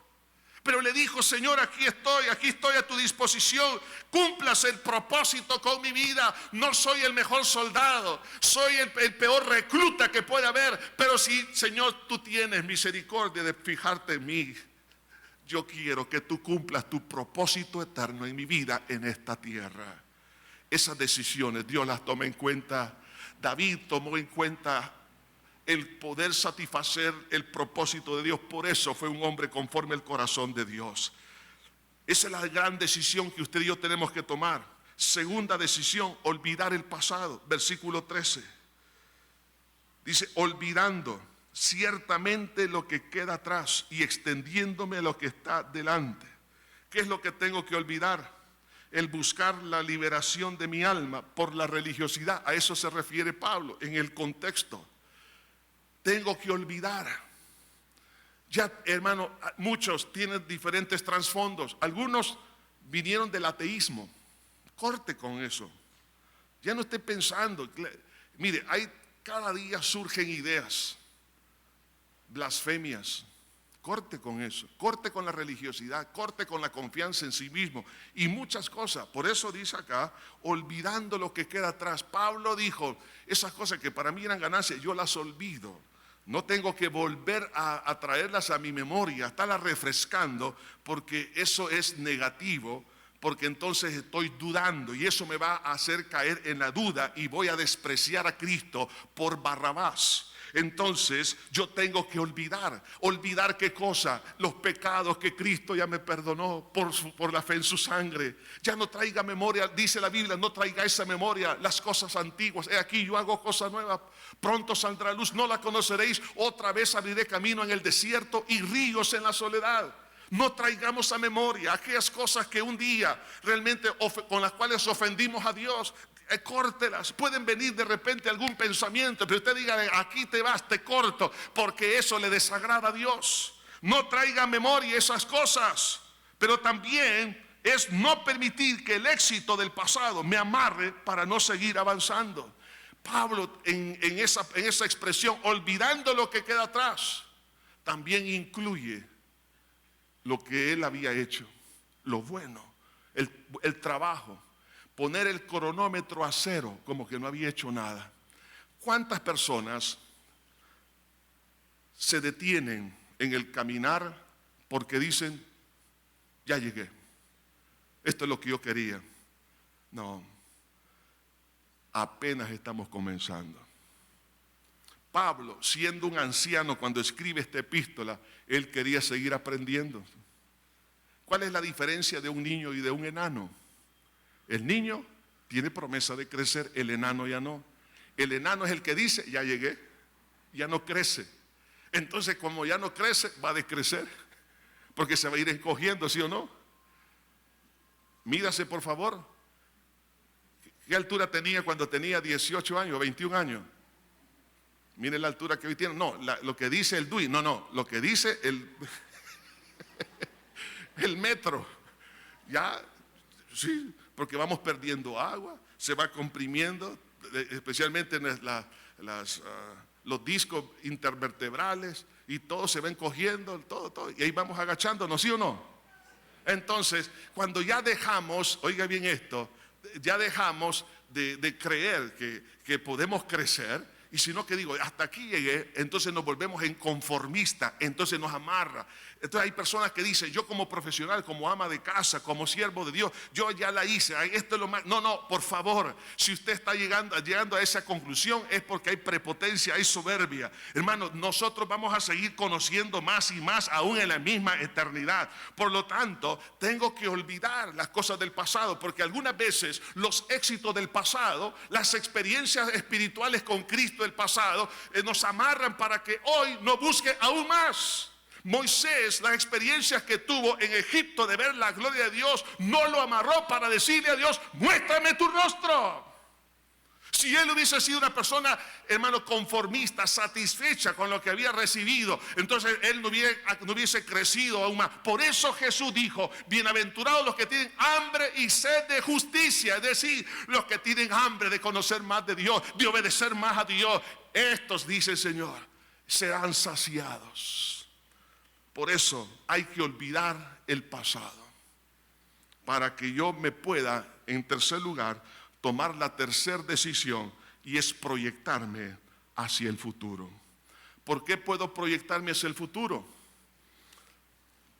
Pero le dijo, Señor, aquí estoy a tu disposición, cúmplase el propósito con mi vida. No soy el mejor soldado, soy el peor recluta que puede haber, pero si, Señor, tú tienes misericordia de fijarte en mí, yo quiero que tú cumplas tu propósito eterno en mi vida en esta tierra. Esas decisiones Dios las toma en cuenta. David tomó en cuenta el poder satisfacer el propósito de Dios. Por eso fue un hombre conforme al corazón de Dios. Esa es la gran decisión que usted y yo tenemos que tomar. segunda decisión, olvidar el pasado. Versículo 13. Dice, olvidando ciertamente lo que queda atrás y extendiéndome a lo que está delante. ¿Qué es lo que tengo que olvidar? El buscar la liberación de mi alma por la religiosidad. A eso se refiere Pablo en el contexto. Tengo que olvidar. Ya, hermano, muchos tienen diferentes trasfondos. Algunos vinieron del ateísmo. Corte con eso. Ya no esté pensando. Mire, cada día surgen ideas, blasfemias. Corte con eso, corte con la religiosidad, corte con la confianza en sí mismo y muchas cosas. Por eso dice acá, olvidando lo que queda atrás. Pablo dijo, esas cosas que para mí eran ganancias, yo las olvido. No tengo que volver a traerlas a mi memoria, estarlas refrescando, porque eso es negativo, porque entonces estoy dudando y eso me va a hacer caer en la duda y voy a despreciar a Cristo por Barrabás. Entonces yo tengo que olvidar qué cosa, los pecados que Cristo ya me perdonó por la fe en su sangre. Ya no traiga memoria, dice la Biblia, no traiga esa memoria, las cosas antiguas. He aquí yo hago cosas nuevas, pronto saldrá luz, no la conoceréis, otra vez abriré camino en el desierto y ríos en la soledad. No traigamos a memoria aquellas cosas que un día realmente con las cuales ofendimos a Dios. Córtelas. Pueden venir de repente algún pensamiento, pero usted diga, aquí te vas, te corto, porque eso le desagrada a Dios. No traiga a memoria esas cosas, pero también es no permitir que el éxito del pasado me amarre para no seguir avanzando. Pablo en esa expresión, olvidando lo que queda atrás, también incluye lo que él había hecho, lo bueno, el trabajo. Poner el cronómetro a cero, como que no había hecho nada. ¿Cuántas personas se detienen en el caminar porque dicen, ya llegué, esto es lo que yo quería? No, apenas estamos comenzando. Pablo, siendo un anciano cuando escribe esta epístola, él quería seguir aprendiendo. ¿Cuál es la diferencia de un niño y de un enano? El niño tiene promesa de crecer, el enano ya no. El enano es el que dice, ya llegué, ya no crece. Entonces, como ya no crece, va a decrecer, porque se va a ir encogiendo, ¿sí o no? Mídase, por favor. ¿Qué altura tenía cuando tenía 18 años, 21 años? Mire la altura que hoy tiene. No, lo que dice el DUI, no, lo que dice el metro. Ya, sí, porque vamos perdiendo agua, se va comprimiendo, especialmente en los discos intervertebrales, y todo se va encogiendo, todo, y ahí vamos agachándonos, ¿sí o no? Entonces, cuando ya dejamos, oiga bien esto, ya dejamos de creer que podemos crecer, y sino que digo, hasta aquí llegué, entonces nos volvemos en conformista, entonces nos amarra. Entonces hay personas que dicen, yo como profesional, como ama de casa, como siervo de Dios, yo ya la hice, esto es lo más. No, por favor, si usted está llegando a esa conclusión es porque hay prepotencia, hay soberbia. Hermanos, nosotros vamos a seguir conociendo más y más aún en la misma eternidad. Por lo tanto, tengo que olvidar las cosas del pasado, porque algunas veces los éxitos del pasado, las experiencias espirituales con Cristo del pasado, nos amarran para que hoy no busque aún más. Moisés, las experiencias que tuvo en Egipto de ver la gloria de Dios, no lo amarró para decirle a Dios, muéstrame tu rostro. Si él hubiese sido una persona, hermano, conformista, satisfecha con lo que había recibido, entonces él no hubiese crecido aún más. Por eso Jesús dijo, bienaventurados los que tienen hambre y sed de justicia, es decir, los que tienen hambre de conocer más de Dios, de obedecer más a Dios. Estos, dice el Señor, serán saciados. Por eso hay que olvidar el pasado, para que yo me pueda, en tercer lugar, tomar la tercera decisión, y es proyectarme hacia el futuro. ¿Por qué puedo proyectarme hacia el futuro?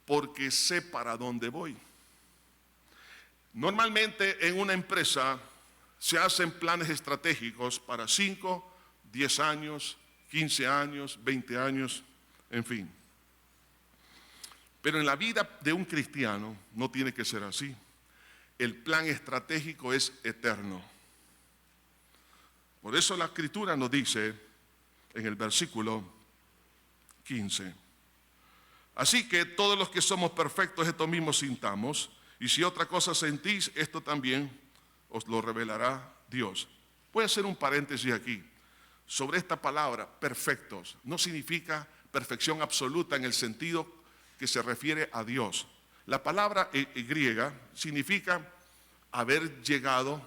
Porque sé para dónde voy. Normalmente en una empresa se hacen planes estratégicos para 5, 10 años, 15 años, 20 años, en fin. Pero en la vida de un cristiano no tiene que ser así. el plan estratégico es eterno. Por eso la Escritura nos dice en el versículo 15: así que todos los que somos perfectos, esto mismo sintamos, y si otra cosa sentís, esto también os lo revelará Dios. Voy a hacer un paréntesis aquí. Sobre esta palabra, perfectos, no significa perfección absoluta en el sentido que se refiere a Dios. La palabra griega significa haber llegado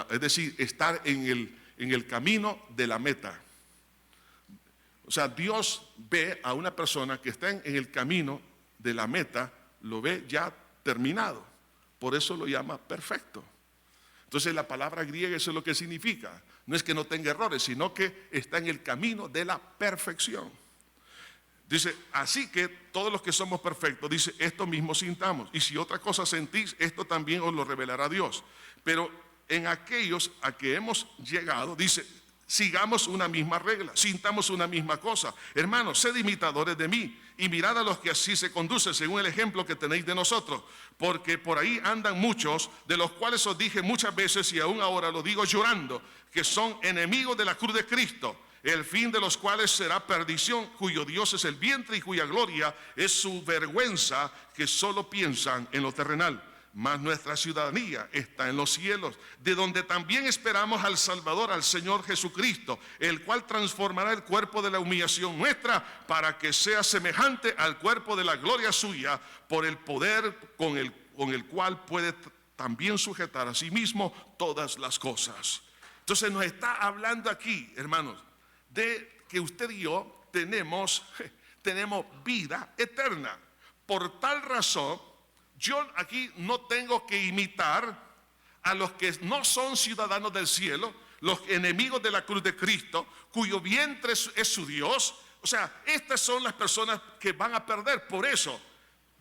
es decir, estar en el camino de la meta. O sea, Dios ve a una persona que está en el camino de la meta, lo ve ya terminado. Por eso lo llama perfecto. Entonces la palabra griega, eso es lo que significa. No es que no tenga errores, sino que está en el camino de la perfección. Dice, así que todos los que somos perfectos, dice, esto mismo sintamos. Y si otra cosa sentís, esto también os lo revelará Dios. Pero en aquellos a que hemos llegado, dice, sigamos una misma regla, sintamos una misma cosa. Hermanos, sed imitadores de mí y mirad a los que así se conducen según el ejemplo que tenéis de nosotros. Porque por ahí andan muchos, de los cuales os dije muchas veces y aún ahora lo digo llorando, que son enemigos de la cruz de Cristo, el fin de los cuales será perdición, cuyo Dios es el vientre y cuya gloria es su vergüenza, que solo piensan en lo terrenal. Mas nuestra ciudadanía está en los cielos, de donde también esperamos al Salvador, al Señor Jesucristo, el cual transformará el cuerpo de la humillación nuestra para que sea semejante al cuerpo de la gloria suya, por el poder con el cual puede también sujetar a sí mismo todas las cosas. Entonces nos está hablando aquí, hermanos, de que usted y yo tenemos vida eterna. Por tal razón, yo aquí no tengo que imitar a los que no son ciudadanos del cielo, los enemigos de la cruz de Cristo, cuyo vientre es su Dios. O sea, estas son las personas que van a perder. Por eso,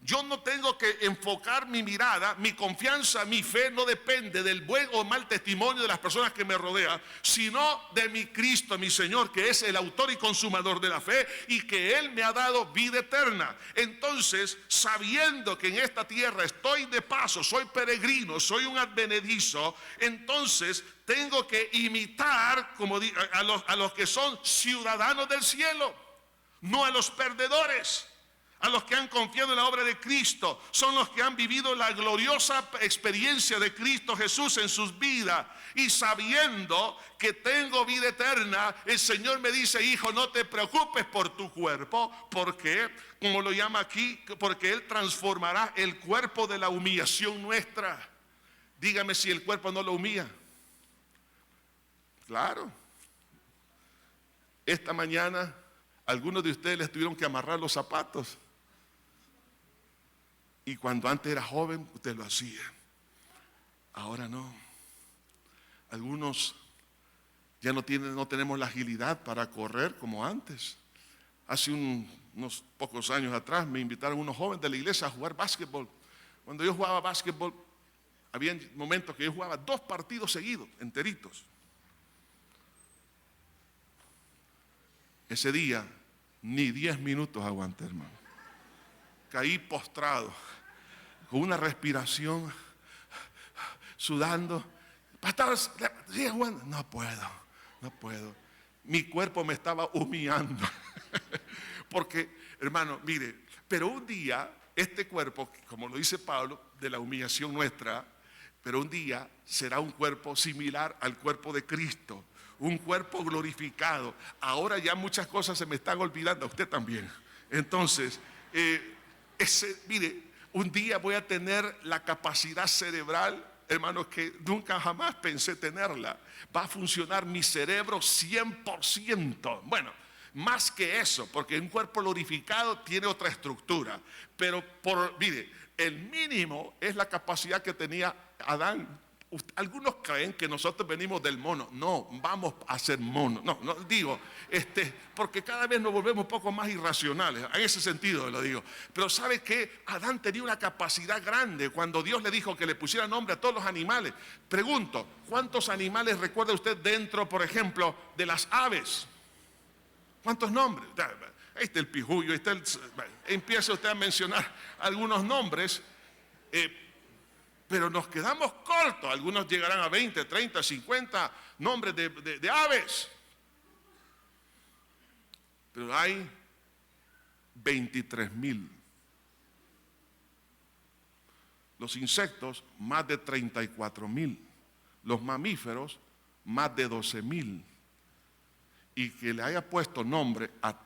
yo no tengo que enfocar mi mirada, mi confianza, mi fe no depende del buen o mal testimonio de las personas que me rodean, sino de mi Cristo, mi Señor, que es el autor y consumador de la fe y que Él me ha dado vida eterna. Entonces, sabiendo que en esta tierra estoy de paso, soy peregrino, soy un advenedizo, entonces tengo que imitar a los que son ciudadanos del cielo, no a los perdedores. A los que han confiado en la obra de Cristo, son los que han vivido la gloriosa experiencia de Cristo Jesús en sus vidas. Y sabiendo que tengo vida eterna, el Señor me dice, hijo, no te preocupes por tu cuerpo, porque, como lo llama aquí, porque Él transformará el cuerpo de la humillación nuestra. Dígame si el cuerpo no lo humilla. Claro. Esta mañana, algunos de ustedes les tuvieron que amarrar los zapatos. Y cuando antes era joven, usted lo hacía. Ahora no. Algunos ya no tenemos la agilidad para correr como antes. Hace unos pocos años atrás me invitaron unos jóvenes de la iglesia a jugar básquetbol. Cuando yo jugaba básquetbol, había momentos que yo jugaba 2 partidos seguidos, enteritos. Ese día, ni 10 minutos aguanté, hermano. Caí postrado, con una respiración, sudando. Pastor, sigue jugando. No puedo. Mi cuerpo me estaba humillando. Porque, hermano, mire, pero un día, este cuerpo, como lo dice Pablo, de la humillación nuestra, pero un día será un cuerpo similar al cuerpo de Cristo. Un cuerpo glorificado. Ahora ya muchas cosas se me están olvidando, a usted también. Entonces, mire, un día voy a tener la capacidad cerebral, hermanos, que nunca jamás pensé tenerla. Va a funcionar mi cerebro 100%. Bueno, más que eso, porque un cuerpo glorificado tiene otra estructura. Pero, mire, el mínimo es la capacidad que tenía Adán. Algunos creen que nosotros venimos del mono. No, vamos a ser monos. No digo, porque cada vez nos volvemos un poco más irracionales. En ese sentido lo digo. Pero ¿sabe qué? Adán tenía una capacidad grande cuando Dios le dijo que le pusiera nombre a todos los animales. Pregunto, ¿cuántos animales recuerda usted dentro, por ejemplo, de las aves? ¿Cuántos nombres? Ahí está el pijullo, empieza usted a mencionar algunos nombres. pero nos quedamos cortos. Algunos llegarán a 20, 30, 50 nombres de aves. Pero hay 23,000. Los insectos, más de 34,000. Los mamíferos, más de 12,000. Y que le haya puesto nombre a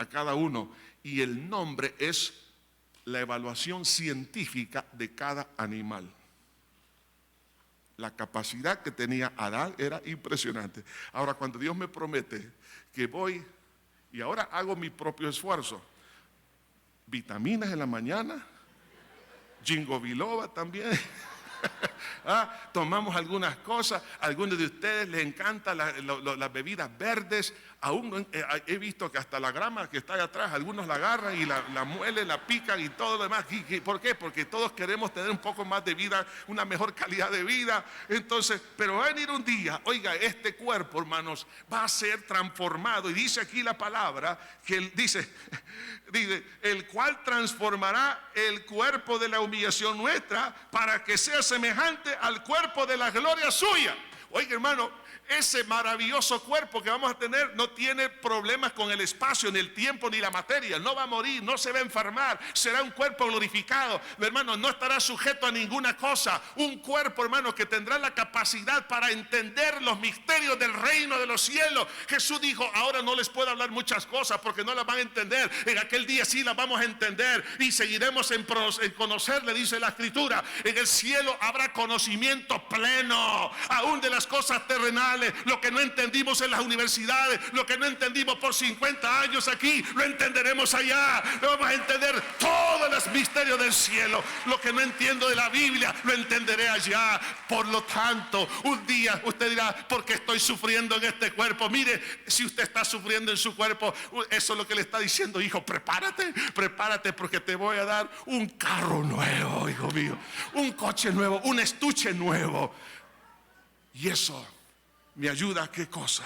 cada uno, y el nombre es la evaluación científica de cada animal. La capacidad que tenía Adán era impresionante. Ahora, cuando Dios me promete que voy, y ahora hago mi propio esfuerzo, vitaminas en la mañana, ginkgo biloba también. Tomamos algunas cosas. A algunos de ustedes les encantan las bebidas verdes. Aún he visto que hasta la grama que está allá atrás, algunos la agarran y la muelen, la pican y todo lo demás. ¿Por qué? Porque todos queremos tener un poco más de vida, una mejor calidad de vida. Entonces, pero va a venir un día, oiga, este cuerpo, hermanos, va a ser transformado. Y dice aquí la palabra, que dice, el cual transformará el cuerpo de la humillación nuestra para que sea semejante al cuerpo de la gloria suya. Oiga, hermano, ese maravilloso cuerpo que vamos a tener no tiene problemas con el espacio, ni el tiempo, ni la materia. No va a morir, no se va a enfermar. Será un cuerpo glorificado. Hermano, no estará sujeto a ninguna cosa. Un cuerpo, hermano, que tendrá la capacidad para entender los misterios del reino de los cielos. Jesús dijo, ahora no les puedo hablar muchas cosas porque no las van a entender. En aquel día sí las vamos a entender y seguiremos en conocerle, dice la Escritura. En el cielo habrá conocimiento pleno, aún de las cosas terrenales. Lo que no entendimos en las universidades, lo que no entendimos por 50 años aquí, lo entenderemos allá. Lo vamos a entender todos los misterios del cielo. Lo que no entiendo de la Biblia, lo entenderé allá. Por lo tanto, un día usted dirá, ¿por qué estoy sufriendo en este cuerpo? Mire, si usted está sufriendo en su cuerpo, eso es lo que le está diciendo, hijo, prepárate porque te voy a dar un carro nuevo, hijo mío, un coche nuevo, un estuche nuevo. Y eso me ayuda, ¿qué cosa?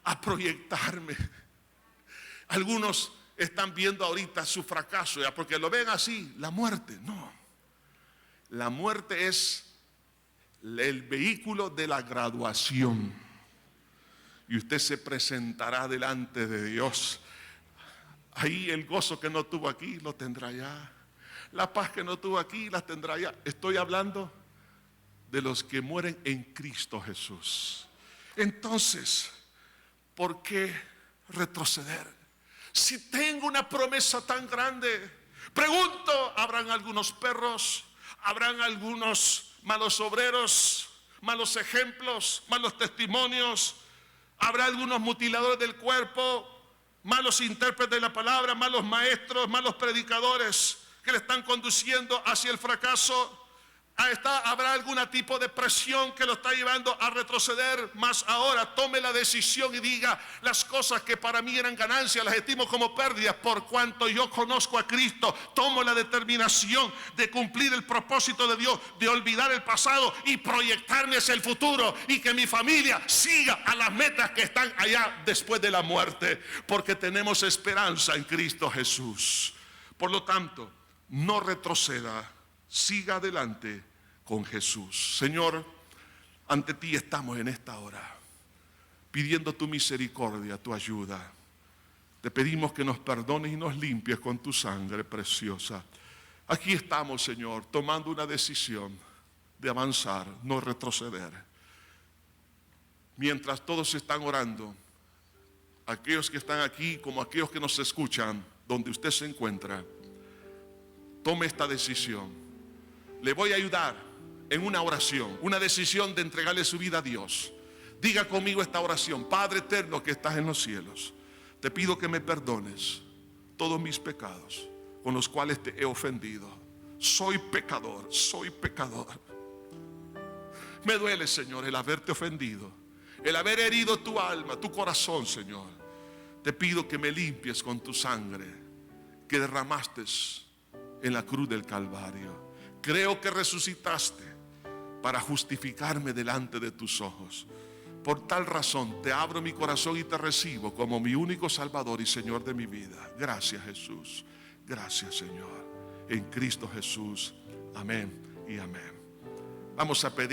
A proyectarme. Algunos están viendo ahorita su fracaso, ya porque lo ven así, la muerte. No, la muerte es el vehículo de la graduación. Y usted se presentará delante de Dios. Ahí el gozo que no tuvo aquí, lo tendrá ya. La paz que no tuvo aquí, la tendrá ya. Estoy hablando de los que mueren en Cristo Jesús. Entonces, ¿por qué retroceder? Si tengo una promesa tan grande, pregunto, ¿habrán algunos perros? ¿Habrán algunos malos obreros? ¿Malos ejemplos? ¿Malos testimonios? ¿Habrá algunos mutiladores del cuerpo? ¿Malos intérpretes de la palabra? ¿Malos maestros? ¿Malos predicadores que le están conduciendo hacia el fracaso? ¿Habrá algún tipo de presión que lo está llevando a retroceder? Más ahora tome la decisión y diga, las cosas que para mí eran ganancias las estimo como pérdidas por cuanto yo conozco a Cristo. Tomo la determinación de cumplir el propósito de Dios, de olvidar el pasado y proyectarme hacia el futuro, y que mi familia siga a las metas que están allá después de la muerte, porque tenemos esperanza en Cristo Jesús. Por lo tanto, no retroceda, siga adelante con Jesús. Señor, ante ti estamos en esta hora, pidiendo tu misericordia, tu ayuda. Te pedimos que nos perdones y nos limpies con tu sangre preciosa. Aquí estamos, Señor, tomando una decisión de avanzar, no retroceder. Mientras todos están orando, aquellos que están aquí como aquellos que nos escuchan, donde usted se encuentra, tome esta decisión. Le voy a ayudar en una oración, una decisión de entregarle su vida a Dios. Diga conmigo esta oración: Padre eterno que estás en los cielos, te pido que me perdones todos mis pecados con los cuales te he ofendido. Soy pecador, soy pecador. Me duele, Señor, el haberte ofendido, el haber herido tu alma, tu corazón, Señor. Te pido que me limpies con tu sangre que derramaste en la cruz del Calvario. Creo que resucitaste para justificarme delante de tus ojos. Por tal razón te abro mi corazón y te recibo como mi único Salvador y Señor de mi vida. Gracias, Jesús. Gracias, Señor. En Cristo Jesús. Amén y amén. Vamos a pedir